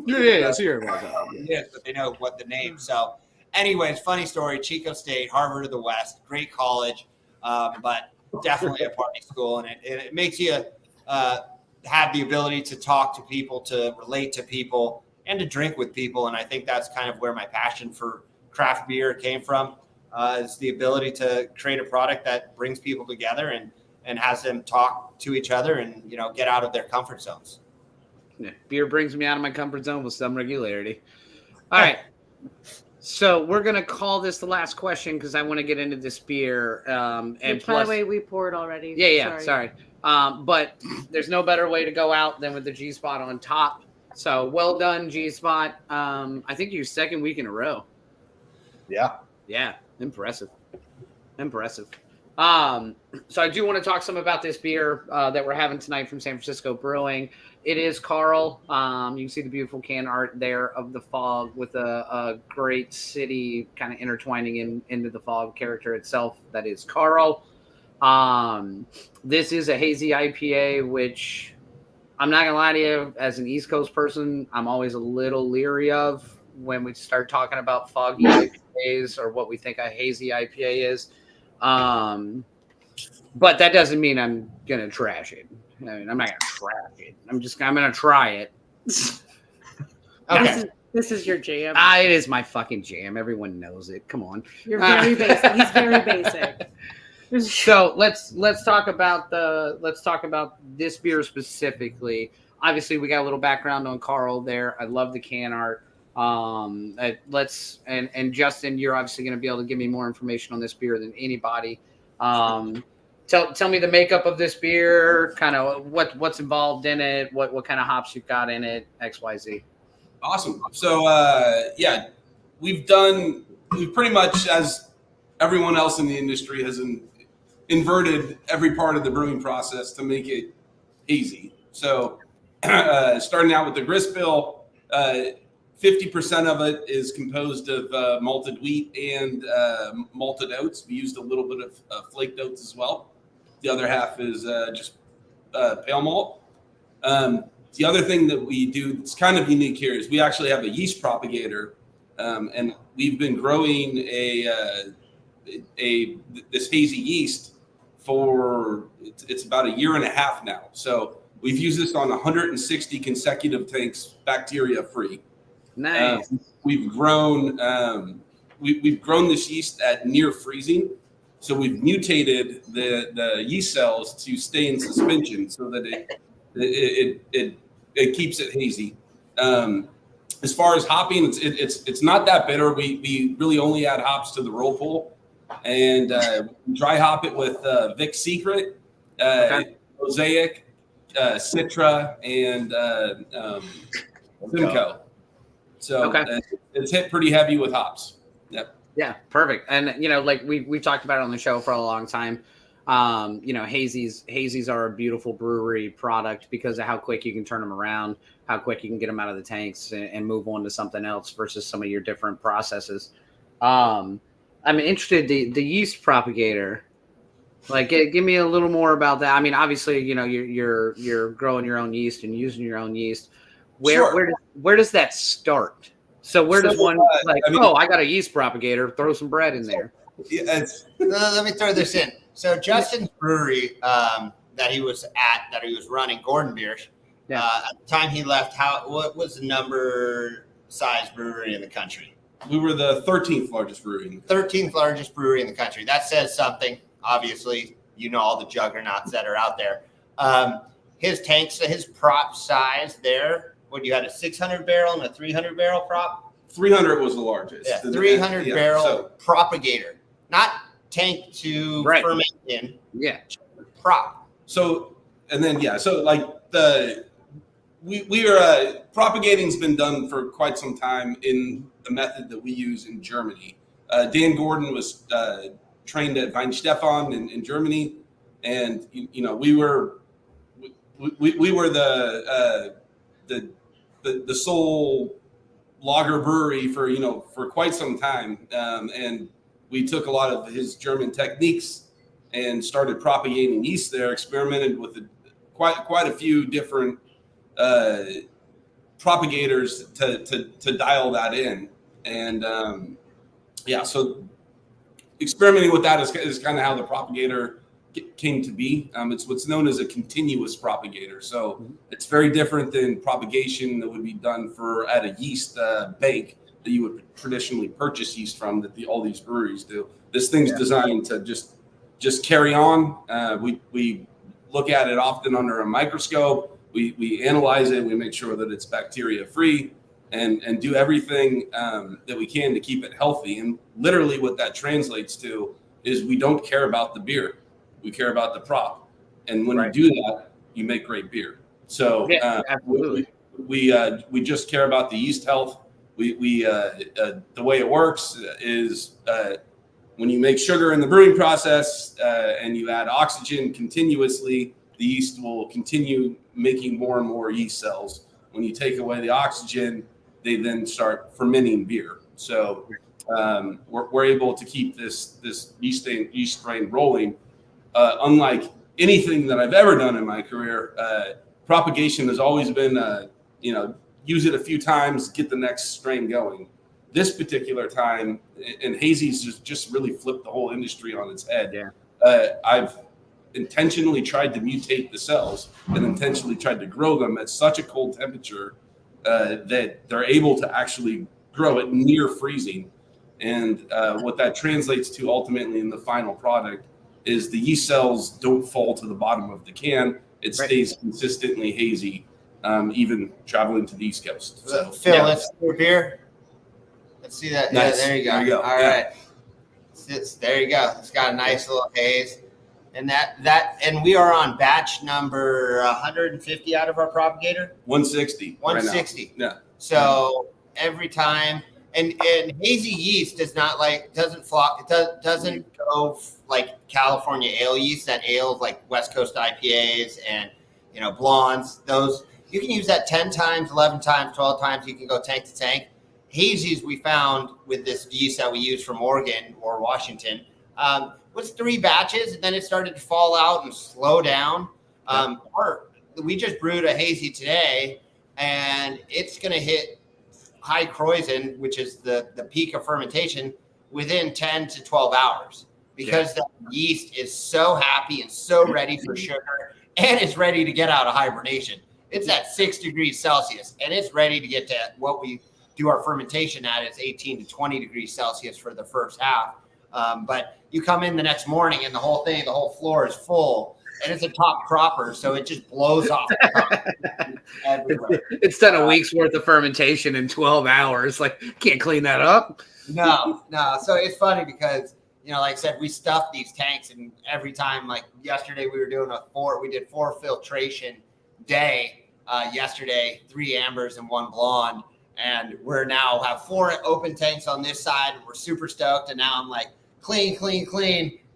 Yeah, Sierra Nevada. Yeah, but they know what the name. So anyways, funny story, Chico State, Harvard of the West, great college, but definitely a party school. And it makes you have the ability to talk to people, to relate to people, and to drink with people. And I think that's kind of where my passion for craft beer came from, is the ability to create a product that brings people together and has them talk to each other and, get out of their comfort zones. Yeah, beer brings me out of my comfort zone with some regularity. All right. So we're going to call this the last question because I want to get into this beer. And by the way, we poured already. Yeah, sorry. But there's no better way to go out than with the G-Spot on top. So well done, G-Spot. I think you're second week in a row. Yeah. Yeah, impressive. So I do want to talk some about this beer that we're having tonight from San Francisco Brewing. It is Karl. You can see the beautiful can art there of the fog with a great city kind of intertwining into the fog character itself. That is Karl. This is a hazy IPA, which I'm not going to lie to you, as an East Coast person, I'm always a little leery of when we start talking about foggy IPAs or what we think a hazy IPA is. But that doesn't mean I'm going to trash it. I mean, I'm not going to trash it. I'm going to try it. Okay. This is your jam. It is my fucking jam. Everyone knows it. Come on. You're very basic. He's very basic. So let's talk about this beer specifically. Obviously, we got a little background on Karl there. I love the can art. And Justin, you're obviously going to be able to give me more information on this beer than anybody. Tell me the makeup of this beer, kind of what's involved in it, what kind of hops you've got in it, XYZ. Awesome. So we've pretty much, as everyone else in the industry has inverted every part of the brewing process to make it hazy. So starting out with the grist bill, 50% of it is composed of malted wheat and malted oats. We used a little bit of flaked oats as well. The other half is just pale malt. The other thing that we do that's kind of unique here is we actually have a yeast propagator, and we've been growing a this hazy yeast for it's about a year and a half now. So we've used this on 160 consecutive tanks, bacteria free. Nice. We've grown this yeast at near freezing. So we've mutated the yeast cells to stay in suspension so that it keeps it hazy. As far as hopping, it's not that bitter. We really only add hops to the roll pull, and dry hop it with Vic Secret, Mosaic, Citra, and Simcoe. So it's hit pretty heavy with hops. Yep. Yeah, perfect. And like we've talked about it on the show for a long time. Hazy's are a beautiful brewery product because of how quick you can turn them around, how quick you can get them out of the tanks and move on to something else versus some of your different processes. I'm interested the yeast propagator. Like, give me a little more about that. I mean, obviously, you're growing your own yeast and using your own yeast. Where does that start? So where does one I got a yeast propagator, throw some bread in there. Yeah, let me throw this in. So Justin's brewery that he was running, Gordon Beers. Yeah. At the time he left, what was the number size brewery in the country? We were the 13th largest brewery. 13th largest brewery in the country. That says something. Obviously, all the juggernauts that are out there. His tanks, his prop size there. What, you had a 600 barrel and a 300 barrel prop? 300 was the largest. Yeah, 300 barrel propagator, not tank to ferment in. Yeah, prop. So and then so like we are propagating's been done for quite some time in the method that we use in Germany. Dan Gordon was trained at Weinstefan in Germany, and we were the sole lager brewery for quite some time, and we took a lot of his German techniques and started propagating yeast there. Experimented with quite a few different propagators to dial that in, and so experimenting with that is kind of how the propagator came to be. It's what's known as a continuous propagator. So it's very different than propagation that would be done at a yeast bank that you would traditionally purchase yeast from that all these breweries do. This thing's designed to just carry on. We look at it often under a microscope. We analyze it. We make sure that it's bacteria free and do everything that we can to keep it healthy. And literally what that translates to is we don't care about the beer. We care about the prop, and when you do that, you make great beer. So absolutely. We just care about the yeast health. The way it works is when you make sugar in the brewing process and you add oxygen continuously, the yeast will continue making more and more yeast cells. When you take away the oxygen, they then start fermenting beer. So we're able to keep this yeast strain rolling. Unlike anything that I've ever done in my career, propagation has always been, use it a few times, get the next strain going. This particular time, and Hazy's just really flipped the whole industry on its head. Yeah. I've intentionally tried to mutate the cells and intentionally tried to grow them at such a cold temperature that they're able to actually grow at near freezing. And what that translates to ultimately in the final product is the yeast cells don't fall to the bottom of the can. It stays consistently hazy, even traveling to the East Coast. So, Phil, let's do a beer. Let's see that. Nice. Yeah, there you go. There you go. All right. There you go. It's got a nice little haze. And and we are on batch number 150 out of our propagator. 160. 160. Right now. Yeah. So every time, and hazy yeast doesn't go like California ale yeast, that ales like West Coast IPAs and blondes. Those you can use that 10 times, 11 times, 12 times. You can go tank to tank. Hazies we found with this yeast that we use from Oregon or Washington was 3 batches, and then it started to fall out and slow down. We just brewed a hazy today, and it's going to hit high Kreuzen, which is the peak of fermentation, within 10 to 12 hours because the yeast is so happy and so ready for sugar and it's ready to get out of hibernation. It's at 6 degrees Celsius and it's ready to get to what we do our fermentation at. It's 18 to 20 degrees Celsius for the first half. But you come in the next morning and the whole floor is full and it's a top cropper. So it just blows off the top everywhere. It's done a week's worth of fermentation in 12 hours. Like, can't clean that up. No. So it's funny because, like I said, we stuffed these tanks and every time, like yesterday we were doing we did 4 filtration day yesterday, 3 ambers and 1 blonde. And we're now have 4 open tanks on this side. We're super stoked. And now I'm like, clean.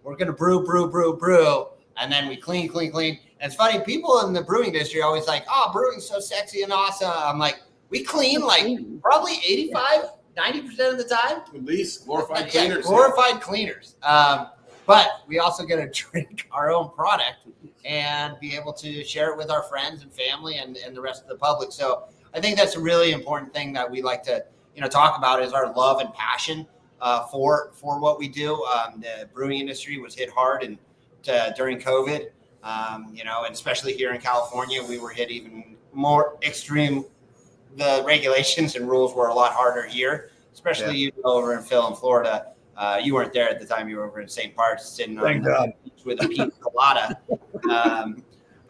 We're going to brew. And then we clean. And it's funny, people in the brewing industry are always like, oh, brewing's so sexy and awesome. I'm like, we clean like probably 85, 90% of the time. At least glorified cleaners. Glorified cleaners. But we also get to drink our own product and be able to share it with our friends and family and the rest of the public. So I think that's a really important thing that we like to, talk about is our love and passion for what we do. The brewing industry was hit hard and during COVID, and especially here in California, we were hit even more extreme. The regulations and rules were a lot harder here, especially over in Phil in Florida. You weren't there at the time. You were over in St. Parts sitting on the beach with a pina colada.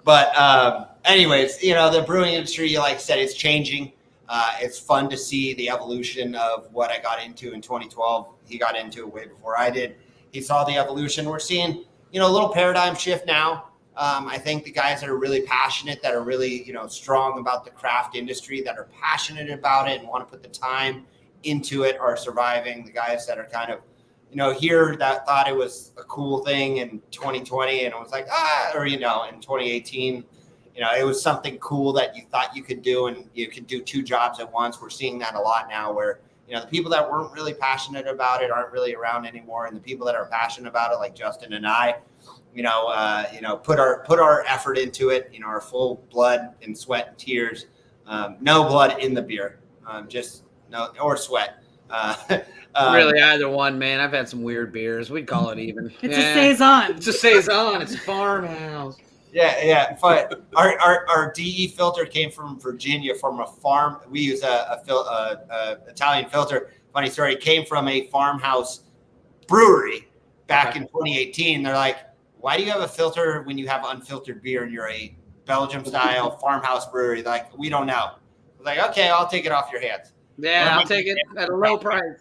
But anyways, the brewing industry, like I said, it's changing. It's fun to see the evolution of what I got into in 2012. He got into it way before I did. He saw the evolution. We're seeing, a little paradigm shift now. I think the guys that are really passionate, that are really, strong about the craft industry, that are passionate about it and want to put the time into it are surviving. The guys that are kind of, here that thought it was a cool thing in 2020 and it was like, or, in 2018, it was something cool that you thought you could do and you could do 2 jobs at once. We're seeing that a lot now where, the people that weren't really passionate about it aren't really around anymore. And the people that are passionate about it, like Justin and I, put our effort into it, our full blood and sweat and tears, no blood in the beer, just no, or sweat. Really, either one, man. I've had some weird beers. We'd call it even. It's a saison. It's a saison. It's a farmhouse. Yeah. But our DE filter came from Virginia, from a farm. We use a Italian filter. Funny story. It came from a farmhouse brewery back in 2018. They're like, why do you have a filter when you have unfiltered beer and you're a Belgium style farmhouse brewery? They're like, we don't know. I was like, okay, I'll take it off your hands. Yeah, I'll take it at a low price.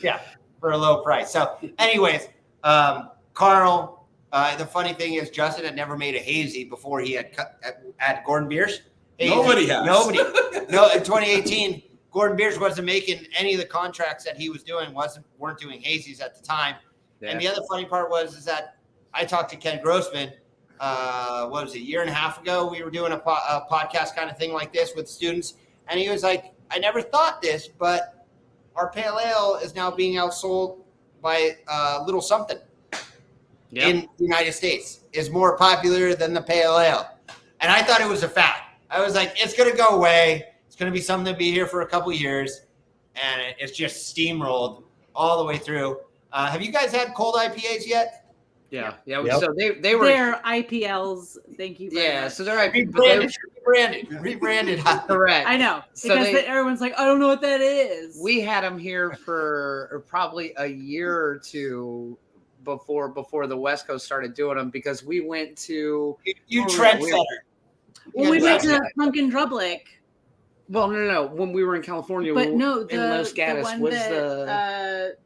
Yeah, for a low price. So anyways, Karl, the funny thing is Justin had never made a hazy before he had at Gordon Beers. Hazy. Nobody has. No, in 2018, Gordon Beers wasn't making any of the contracts that he was doing, weren't doing hazies at the time. Yeah. And the other funny part is that I talked to Ken Grossman, what was it, a year and a half ago? We were doing a podcast kind of thing like this with students. And he was like, I never thought this, but our pale ale is now being outsold by Little Something in the United States. Is more popular than the pale ale. And I thought it was a fact. I was like, it's going to go away. It's going to be something to be here for a couple of years. And it's just steamrolled all the way through. Have you guys had cold IPAs yet? Yeah. Yep. So they were. They're IPLs. Thank you. Yeah. So they're rebranded. Correct. I know. Because everyone's like, I don't know what that is. We had them here for probably a year or two before the West Coast started doing them because we went to. You trendsetter. Well, we went to Pumpkin Drublick. Well, no. When we were in California, but no, in Los Gatos the one was that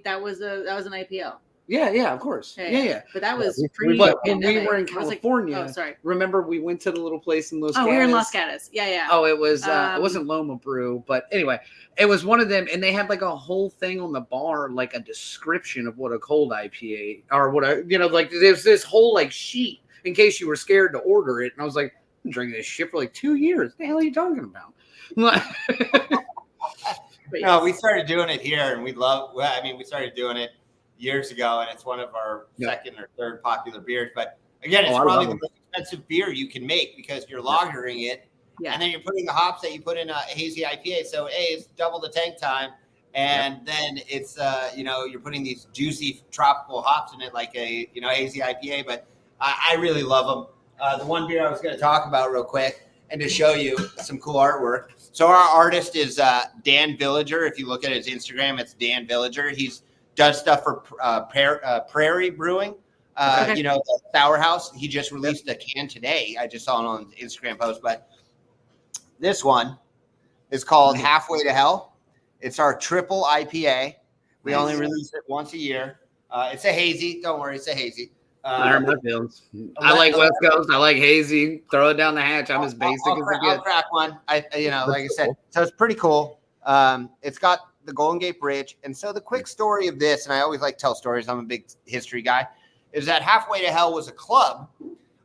that was an IPL. Yeah, of course. Yeah. But that was pre. But when we were in California, sorry. Remember we went to the little place in Los Gatos? Oh, we were in Los Gatos. Yeah. Oh, it was it wasn't Loma Brew, but anyway, it was one of them, and they had like a whole thing on the bar, like a description of what a cold IPA or what like there's this whole like sheet in case you were scared to order it, and I was like, I've been drinking this shit for like 2 years. What the hell are you talking about? No, we started doing it here, and we started doing it years ago, and it's one of our second or third popular beers. But again, it's probably the most expensive beer you can make because you're lagering it, and then you're putting the hops that you put in a hazy IPA. So it's double the tank time, And then it's, you're putting these juicy tropical hops in it like a, Hazy IPA, but I really love them. The one beer I was going to talk about real quick and to show you some cool artwork. So our artist is Dan Villager. If you look at his Instagram, it's Dan Villager. He's does stuff for Prairie Brewing, the Sour House. He just released a can today. I just saw it on his Instagram post, but this one is called Halfway to Hell. It's our triple IPA. We only release it once a year. It's a hazy. Don't worry, it's a hazy. I hurt my feelings. I like West Coast. I like hazy. Throw it down the hatch. I'm as basic as I get. I'll crack one. Like I said, so it's pretty cool. It's got the Golden Gate Bridge. And so the quick story of this, and I always like to tell stories. I'm a big history guy. Is that Halfway to Hell was a club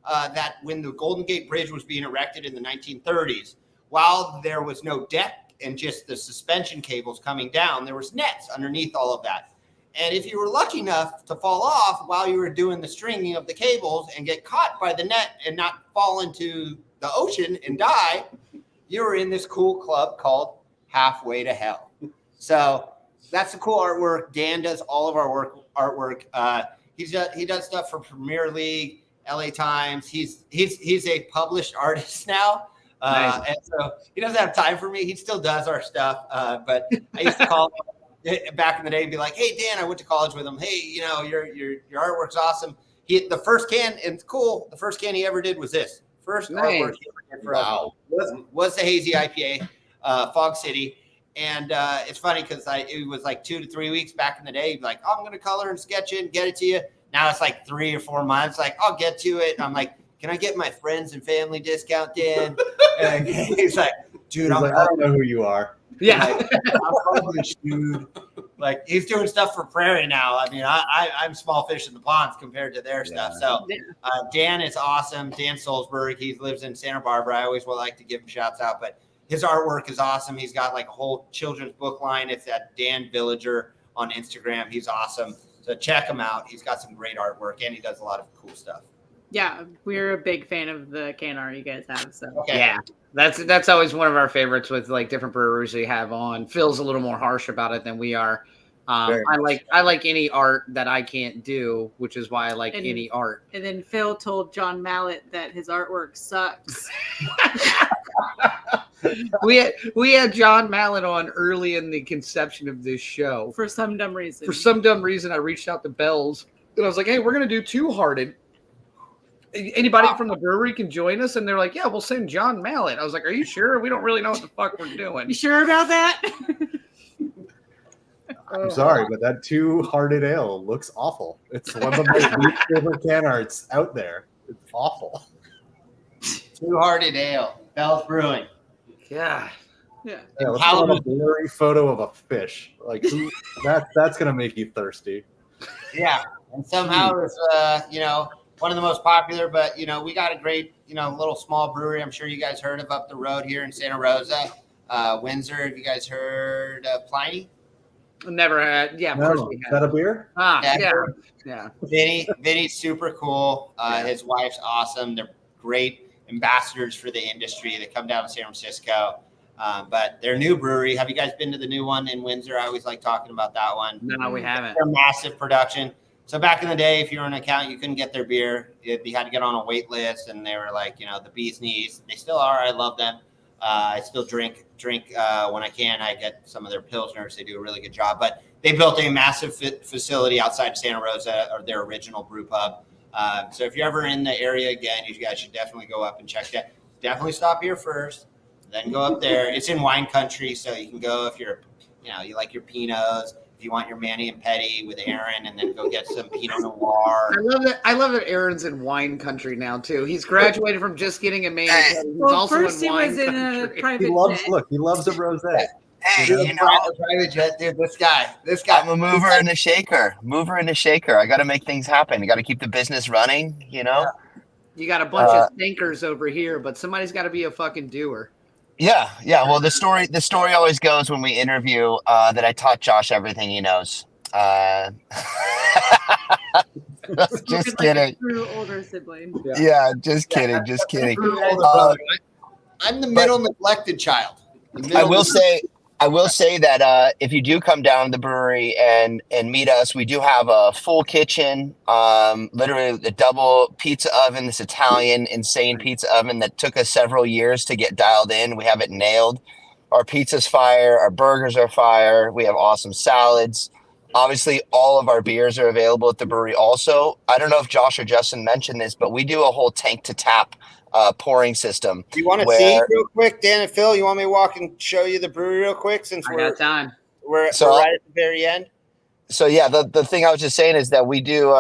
that when the Golden Gate Bridge was being erected in the 1930s, while there was no deck and just the suspension cables coming down, there was nets underneath all of that. And if you were lucky enough to fall off while you were doing the stringing of the cables and get caught by the net and not fall into the ocean and die, you were in this cool club called Halfway to Hell. So that's the cool artwork. Dan does all of our artwork. He does stuff for Premier League, LA Times. He's a published artist now. Nice. And so he doesn't have time for me. He still does our stuff. But I used to call him back in the day and be like, hey, Dan, I went to college with him. Hey, your artwork's awesome. The first can, and it's cool. The first can he ever did was this. First artwork he ever did for us was the Hazy IPA, Fog City. And it's funny because it was like 2 to 3 weeks back in the day. He'd be like, oh, I'm going to color and sketch it and get it to you. Now it's like 3 or 4 months. Like, I'll get to it. And I'm like, can I get my friends and family discount, Dan? And he's like, dude, I don't know who you are. Yeah. Like, I'm published, dude. Like, he's doing stuff for Prairie now. I mean, I'm small fish in the ponds compared to their stuff. So Dan is awesome. Dan Solsberg, he lives in Santa Barbara. I always would like to give him shouts out, but his artwork is awesome. He's got like a whole children's book line. It's at Dan Villager on Instagram. He's awesome. So check him out. He's got some great artwork and he does a lot of cool stuff. Yeah, we're a big fan of the can art you guys have. So yeah, that's always one of our favorites with like different brewers we have on. Phil's a little more harsh about it than we are. I like any art that I can't do, which is why I like any art. And then Phil told John Mallett that his artwork sucks. we had John Mallett on early in the conception of this show. For some dumb reason. I reached out to Bells and I was like, hey, we're gonna do Two Hearted. Anybody from the brewery can join us, and they're like, yeah, we'll send John Mallett. I was like, are you sure? We don't really know what the fuck we're doing. You sure about that? I'm sorry, but that Two-Hearted Ale looks awful. It's one of my least favorite can arts out there. It's awful. Two-Hearted Ale, Bell's Brewing. Yeah. Let's have a blurry photo of a fish. Like that's gonna make you thirsty. Yeah, and somehow it's one of the most popular, but we got a great little small brewery. I'm sure you guys heard of up the road here in Santa Rosa, Windsor. Have you guys heard of Pliny? Never had. Yeah, of course we have. Is that a beer? Yeah. Vinny's super cool. His wife's awesome. They're great ambassadors for the industry. They come down to San Francisco. But their new brewery, have you guys been to the new one in Windsor? I always like talking about that one. No, we haven't. They're massive production. So back in the day, if you were an account, you couldn't get their beer. You had to get on a wait list, and they were like, the bee's knees. They still are. I love them. I still drink when I can. I get some of their Pilsners. They do a really good job. But they built a massive facility outside of Santa Rosa, or their original brew pub. So if you're ever in the area again, you guys should definitely go up and check that. Definitely stop here first, then go up there. It's in wine country, so you can go if you're, you like your Pinots. If you want your Manny and Petty with Aaron, and then go get some Pinot Noir. I love that Aaron's in wine country now too. He's graduated from just getting a Manny and Petty. He's also first in wine he was country. in a private He loves a rosé. Hey, private jet, dude. This guy. I'm a mover and a shaker. I got to make things happen. You got to keep the business running. Yeah. You got a bunch of thinkers over here, but somebody's got to be a fucking doer. Yeah. Well, the story always goes when we interview that I taught Josh everything he knows. Just kidding. True older sibling. Yeah, just kidding. I'm the middle neglected child. I will say I will say that if you do come down to the brewery and meet us, we do have a full kitchen, literally the double pizza oven, this Italian insane pizza oven that took us several years to get dialed in. We have it nailed. Our pizza's fire, our burgers are fire. We have awesome salads. Obviously, all of our beers are available at the brewery also. I don't know if Josh or Justin mentioned this, but we do a whole tank to tap pouring system. You want to see real quick, Dan and Phil? You want me to walk and show you the brewery real quick since I got time. We're right at the very end? So yeah, the thing I was just saying is that we do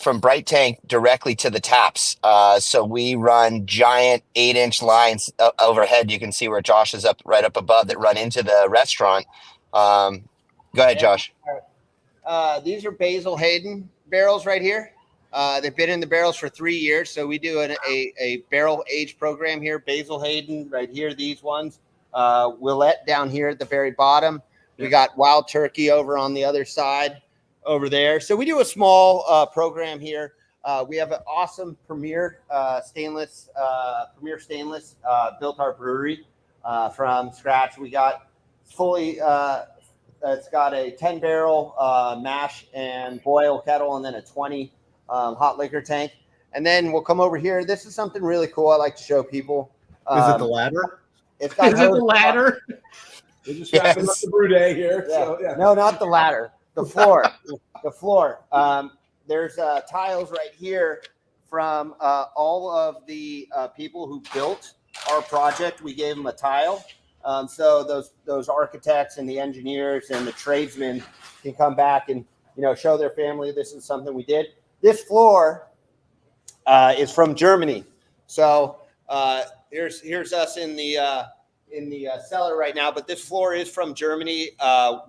from Bright Tank directly to the taps. So we run giant 8-inch lines overhead. You can see where Josh is right up above that run into the restaurant. Go ahead, Josh. These are Basil Hayden barrels right here. They've been in the barrels for 3 years. So we do a barrel age program here. Basil Hayden right here, these ones. Willette down here at the very bottom. We got Wild Turkey over on the other side over there. So we do a small program here. We have an awesome Premier stainless built our brewery from scratch. We got fully it's got a 10 barrel mash and boil kettle and then a 20 hot liquor tank. And then we'll come over here. This is something really cool I like to show people. Is it the ladder? It's got Is it the ladder? We're just wrapping up the brew day here. Yeah. So, yeah. No, not the ladder. The floor. The floor. There's tiles right here from all of the people who built our project. We gave them a tile. So those architects and the engineers and the tradesmen can come back and show their family this is something we did. This floor is from Germany. So here's us in the cellar right now, but this floor is from Germany.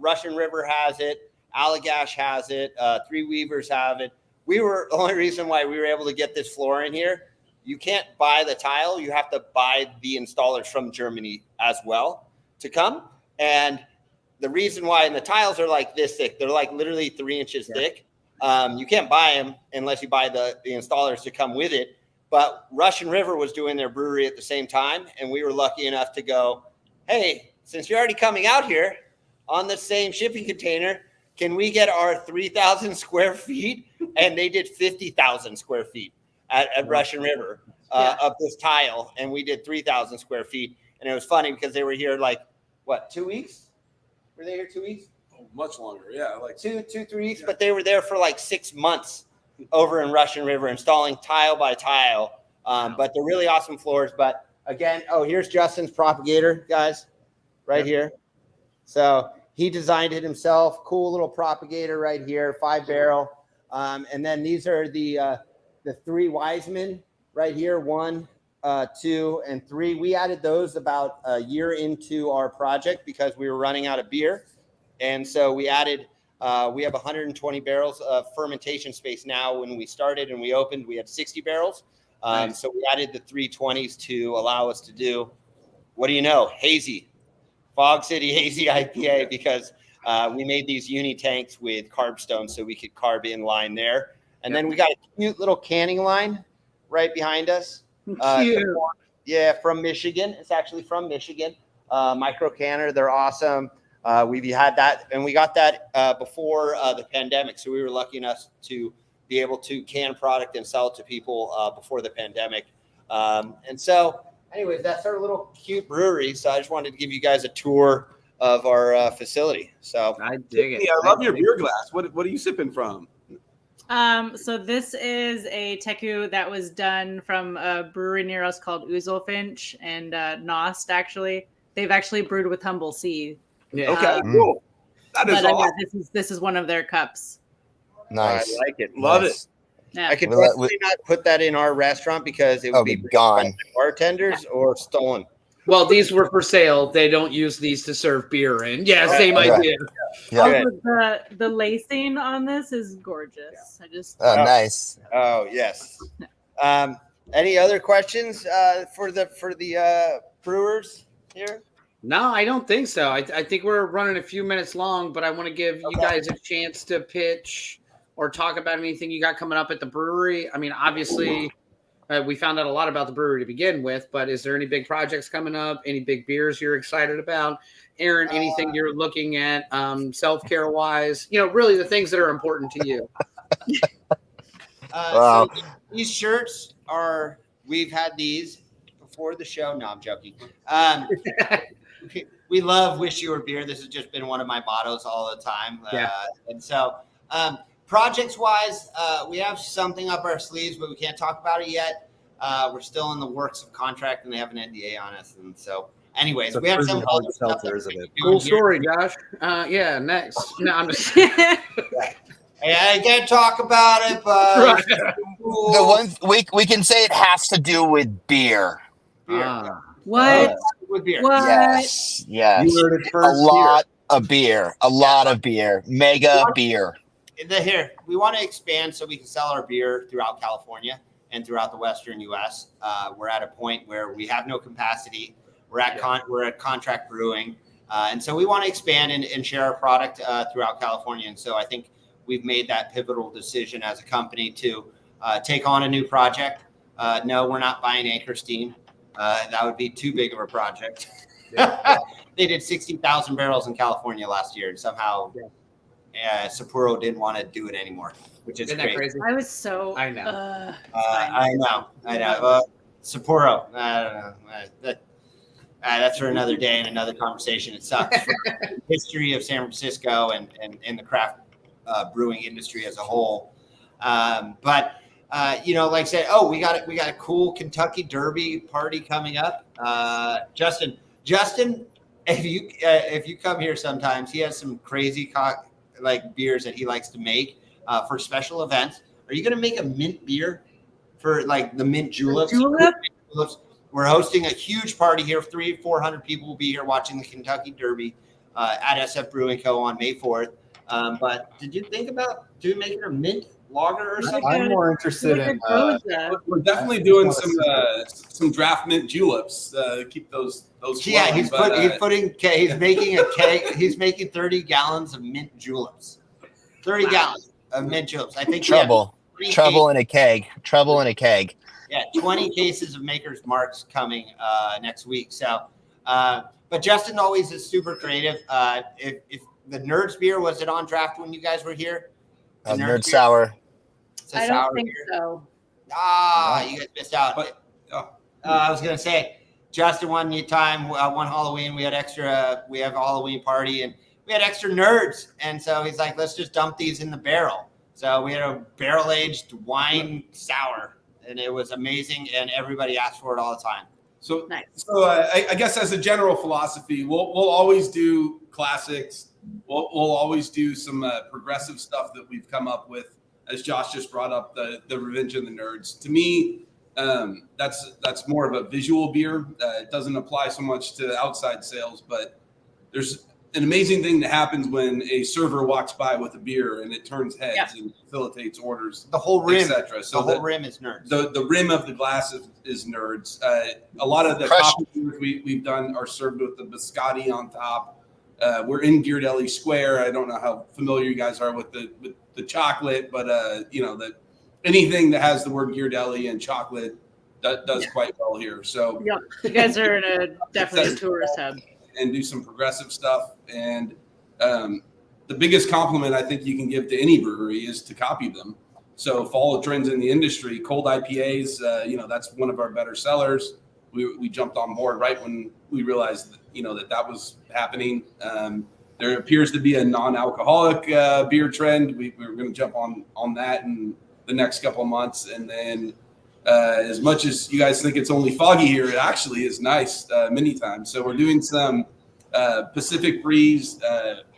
Russian River has it. Allagash has it. Three Weavers have it. The only reason why we were able to get this floor in here, you can't buy the tile. You have to buy the installers from Germany as well to come. And the reason why, and the tiles are like this thick, they're like literally 3 inches thick. You can't buy them unless you buy the installers to come with it. But Russian River was doing their brewery at the same time, and we were lucky enough to go, hey, since you're already coming out here on the same shipping container, can we get our 3,000 square feet? And they did 50,000 square feet at Russian River of this tile, and we did 3,000 square feet. And it was funny because they were here 2 weeks? Were they here 2 weeks? Oh, much longer, yeah. Like 3 weeks, but they were there for 6 months over in Russian River installing tile by tile. But they're really awesome floors. But again, here's Justin's propagator, guys, right here. So he designed it himself. Cool little propagator right here, 5-barrel. And then these are the 3 Wiseman right here, 1, 2, and 3. We added those about a year into our project because we were running out of beer. And so we added we have 120 barrels of fermentation space now. When we started and we opened, we had 60 barrels. Nice. So we added the 320s to allow us to do, Hazy, Fog City Hazy IPA, because we made these uni tanks with carb stones so we could carb in line there. And then we got a cute little canning line right behind us. From Michigan. It's actually from Michigan. Micro canner. They're awesome. We've had that, and we got that before the pandemic. So we were lucky enough to be able to can product and sell it to people before the pandemic. And so, anyways, that's our little cute brewery. So I just wanted to give you guys a tour of our facility. So I dig it. Yeah, I love your beer glass. What are you sipping from? So this is a teku that was done from a brewery near us called Ouzelfinch and Nost. Actually, they've actually brewed with Humble Sea. Yeah. Okay, cool. That is awesome. This is one of their cups. Nice. I like it. Love Nice. Yeah. I could definitely not put that in our restaurant because it would be gone. Bartenders or stolen. Well, these were for sale. They don't use these to serve beer in. Yeah, same Okay. idea. Yeah. Also, the lacing on this is gorgeous. Oh, nice. Oh yes. Any other questions for the brewers here? No, I don't think so. I think we're running a few minutes long, but I want to give you guys a chance to pitch or talk about anything you got coming up at the brewery. I mean, obviously, we found out a lot about the brewery to begin with, but is there any big projects coming up? Any big beers you're excited about? Aaron, anything you're looking at self-care wise? Really the things that are important to you. Wow. So these shirts we've had these before the show. No, I'm joking. We love Wish You Were Beer. This has just been one of my mottos all the time. Yeah. And so projects wise, we have something up our sleeves, but we can't talk about it yet. We're still in the works of contract and they have an NDA on us. And so anyways, we have some other stuff that we're doing Cool here. story, Josh. Yeah, next. No, I'm just Hey, I can't talk about it, but The one we can say it has to do with beer. What? With beer. What? Yes. You heard it A first lot of beer. A lot of beer. Mega beer. Here, we want to expand so we can sell our beer throughout California and throughout the Western U.S. We're at a point where we have no capacity. We're at contract brewing, and so we want to expand and share our product throughout California. And so I think we've made that pivotal decision as a company to take on a new project. No, we're not buying Anchor Steam. That would be too big of a project. They did 60,000 barrels in California last year, and somehow Sapporo didn't want to do it anymore, which is crazy. I was so. I know. I know. Sapporo. I don't know. That's for another day and another conversation. It sucks. For the history of San Francisco and the craft brewing industry as a whole. But like I said, we got a cool Kentucky Derby party coming up. Justin, if you come here sometimes, he has some crazy beers that he likes to make for special events. Are you going to make a mint beer for the mint juleps? We're hosting a huge party here. 300-400 people will be here watching the Kentucky Derby at SF Brewing Co. on May 4th. But did you think about making a mint lager or something? I'm more interested in. We're definitely doing some draft mint juleps. Keep those. Yeah, he's making a keg. He's making 30 gallons of mint juleps. 30 gallons of mint juleps. I think trouble in a keg. Trouble in a keg. Yeah, 20 cases of Maker's Marks coming next week. So, but Justin always is super creative. If the Nerds beer, was it on draft when you guys were here? Nerd Sour. I don't think so. You guys missed out. I was gonna say, Justin, one time, one Halloween, we have a Halloween party and we had extra nerds, and so he's like, let's just dump these in the barrel. So we had a barrel aged wine sour. And it was amazing, and everybody asked for it all the time. So, nice. I guess as a general philosophy, we'll always do classics. We'll always do some progressive stuff that we've come up with. As Josh just brought up, the Revenge of the Nerds. To me, that's more of a visual beer. It doesn't apply so much to outside sales, but there's an amazing thing that happens when a server walks by with a beer and it turns heads and facilitates orders. The whole rim, etc. So the whole rim is nerds. The rim of the glass is nerds. A lot of the coffee beers we've done are served with the biscotti on top. We're in Ghirardelli Square. I don't know how familiar you guys are with the chocolate, but that anything that has the word Ghirardelli and chocolate does quite well here. So you guys are in definitely a tourist hub. And do some progressive stuff. And the biggest compliment I think you can give to any brewery is to copy them. So follow trends in the industry. Cold IPAs, that's one of our better sellers. We jumped on board right when we realized that was happening. There appears to be a non-alcoholic beer trend. We're going to jump on that in the next couple of months. And then as much as you guys think it's only foggy here, it actually is nice many times. So we're doing some Pacific Breeze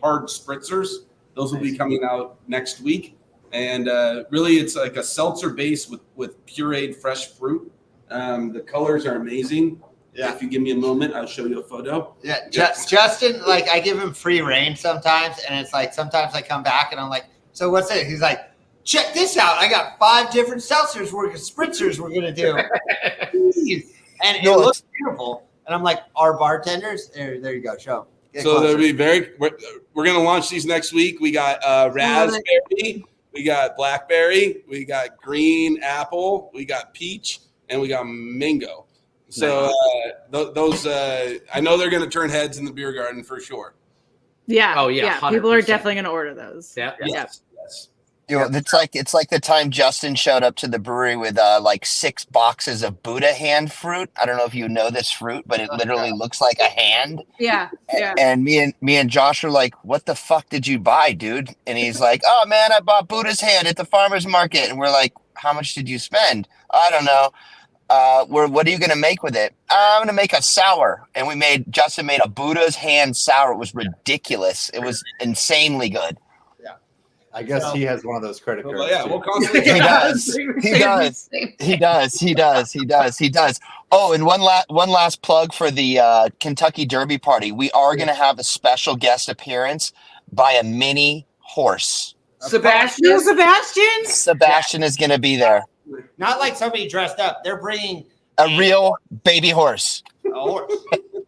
hard spritzers. Those will be coming out next week. And really, it's like a seltzer base with pureed fresh fruit. The colors are amazing. Yeah. If you give me a moment, I'll show you a photo. Yeah, Justin, I give him free reign sometimes, and it's sometimes I come back and I'm like, so what's it? He's like, check this out. I got 5 different spritzers we're gonna do. And it looks beautiful. And I'm like, our bartenders, there you go, show. So they'll be we're gonna launch these next week. We got raspberry, we got blackberry, we got green apple, we got peach, and we got mango. So those I know they're going to turn heads in the beer garden for sure. Yeah. Oh, yeah, People are 100%. definitely going to order those. Yeah. Yes. You know, it's like the time Justin showed up to the brewery with like 6 boxes of Buddha hand fruit. I don't know if you know this fruit, but it literally looks like a hand. Yeah. Yeah. And me and Josh are like, "What the fuck did you buy, dude?" And he's like, "Oh man, I bought Buddha's hand at the farmer's market." And we're like, "How much did you spend?" "I don't know." What are you gonna make with it?" "I'm gonna make a sour." And Justin made a Buddha's hand sour. It was ridiculous. It was insanely good. I guess he has one of those credit cards. Well, yeah, too. we'll constantly. He does. Oh, and one last plug for the Kentucky Derby party. We are going to have a special guest appearance by a mini horse. Sebastian. Sebastian is going to be there. Not like somebody dressed up. They're bringing A real baby horse. a horse,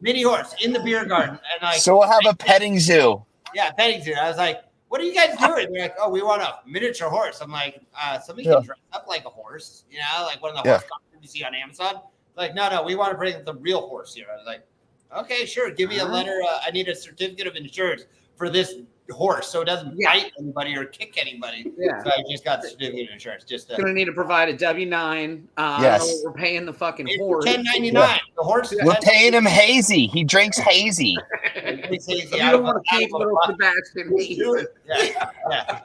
mini horse in the beer garden, and like So we'll have a petting zoo. yeah, petting zoo. I was like, "What are you guys doing?" They're like, "Oh, we want a miniature horse." I'm like, "Somebody can dress up like a horse, you know, like one of the horse costumes you see on Amazon." Like, no, we want to bring the real horse here. I was like, "Okay, sure. Give me a letter. I need a certificate of insurance for this horse so it doesn't bite anybody or kick anybody." Yeah. So I just got the certificate of insurance. Just to, Gonna need to provide a W-9. Yes. We're paying the fucking it's horse. $10.99. The horse is We're paying him hazy. He drinks hazy. $10.99. You don't want to keep little Sebastian.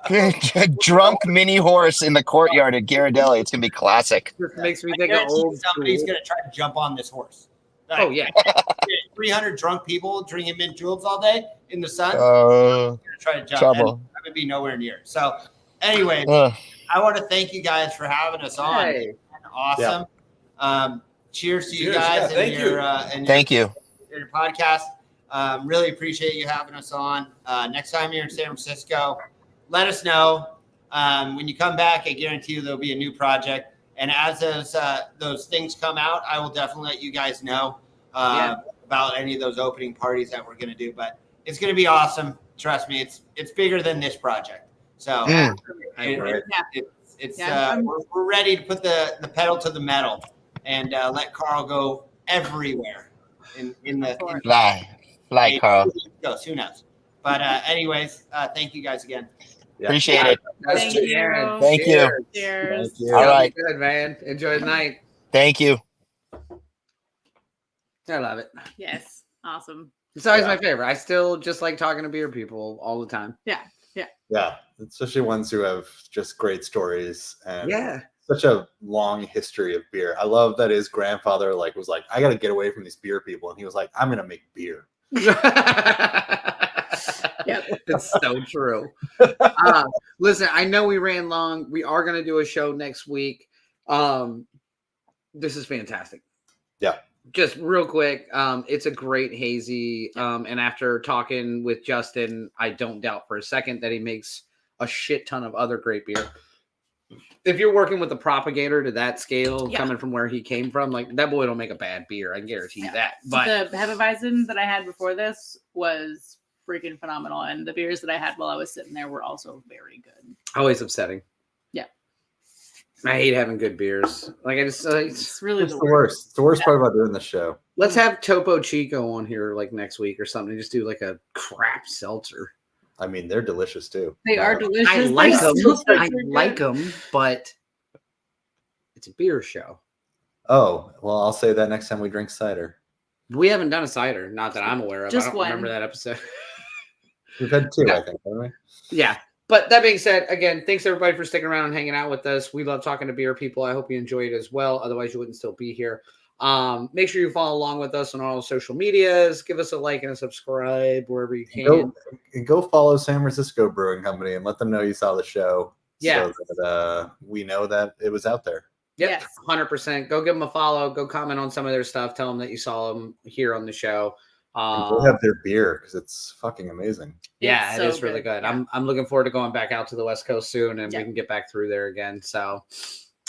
Yeah. Drunk mini horse in the courtyard at Ghirardelli. It's gonna be classic. Just makes me I think of guarantee old somebody's school. gonna try to jump on this horse. Oh yeah. 300 drunk people drinking mint juleps all day in the sun. Uh, Gonna try to jump. trouble. And I would be nowhere near. So, anyway, I want to thank you guys for having us on. Hey. It's been awesome. Cheers to you Cheers. guys Yeah, and thank your you. and Thank you. your podcast. Really appreciate you having us on. Next time you're in San Francisco, let us know. When you come back, I guarantee you there'll be a new project. And as those things come out, I will definitely let you guys know about any of those opening parties that we're going to do. But it's going to be awesome. Trust me, it's bigger than this project. So we're ready to put the pedal to the metal and let Karl go everywhere in the Fly, Karl. goes. Who knows? But anyways, thank you guys again. Yeah. Appreciate it. Thank you. Thank you. Cheers. Thank you. All right. Good man. Enjoy the night. Thank you. I love it. Yes. Awesome. It's always my favorite. I still just like talking to beer people all the time. Yeah, especially ones who have just great stories and Yeah. such a long history of beer. I love that his grandfather was like, "I got to get away from these beer people," and he was like, "I'm gonna make beer." Yep. It's so true. Listen, I know we ran long. We are going to do a show next week. This is fantastic. Yeah. Just real quick, it's a great hazy. And after talking with Justin, I don't doubt for a second that he makes a shit ton of other great beer. If you're working with a propagator to that scale, coming from where he came from, like that boy don't make a bad beer. I guarantee you that. But the Hefeweizen that I had before this was freaking phenomenal, and the beers that I had while I was sitting there were also very good. always upsetting. Yeah. I hate having good beers. Like I just, It's really It's the worst. It's the worst part about doing the show. let's have Topo Chico on here like next week or something. Just do like a crap seltzer. I mean, they're delicious too. They are delicious. I like They're them. so I good. like them, but it's a beer show. Oh, well, I'll say that next time we drink cider. We haven't done a cider, not that I'm aware of. Just I don't one. remember that episode. We've had two, Yeah. I think, haven't we? Yeah. But that being said, again, thanks everybody for sticking around and hanging out with us. We love talking to beer people. I hope you enjoy it as well. Otherwise, you wouldn't still be here. Make sure you follow along with us on all social medias. Give us a like and a subscribe wherever you can. Go follow San Francisco Brewing Company and let them know you saw the show. Yeah. So that we know that it was out there. Yep, Yes. 100%. Go give them a follow. Go comment on some of their stuff. Tell them that you saw them here on the show. And go have their beer because it's fucking amazing. Yeah, It's it is so really good. good. I'm looking forward to going back out to the West Coast soon, and Yeah. we can get back through there again. So,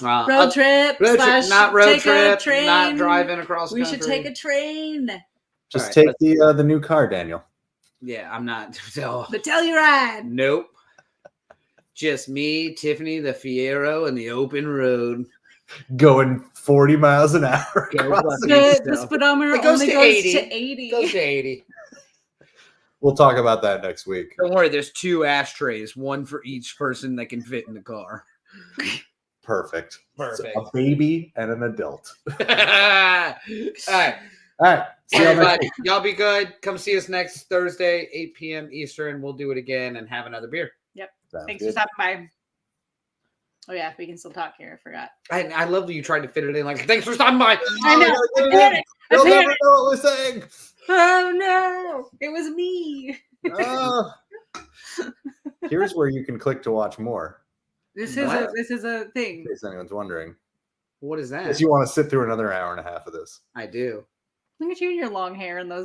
Road trip, not road take a trip, train. not driving across. We country. should take a train. Just All right, take the new car, Daniel. Yeah, I'm not. So, The Telluride. nope. Just me, Tiffany, the Fiero, and the open road. going 40 miles an hour. Go across fucking the- The speedometer It goes only to goes 80. to 80. Goes to 80. We'll talk about that next week. Don't worry, there's 2 ashtrays, one for each person that can fit in the car. Perfect. Perfect. So a baby and an adult. All right. All right. See See you you, next bud. week. Y'all be good. Come see us next Thursday, 8 p.m. Eastern. We'll do it again and have another beer. Sounds Thanks good. for stopping by. Oh yeah, we can still talk here. I forgot. I love that you tried to fit it in. Like, thanks for stopping by. I know. I panicked. You'll I never panicked. know what we're saying. Oh no, it was me. Oh. Here's where you can click to watch more, This What? is a thing. in case anyone's wondering. What is that? If you want to sit through another hour and a half of this. I do. Look at you and your long hair and those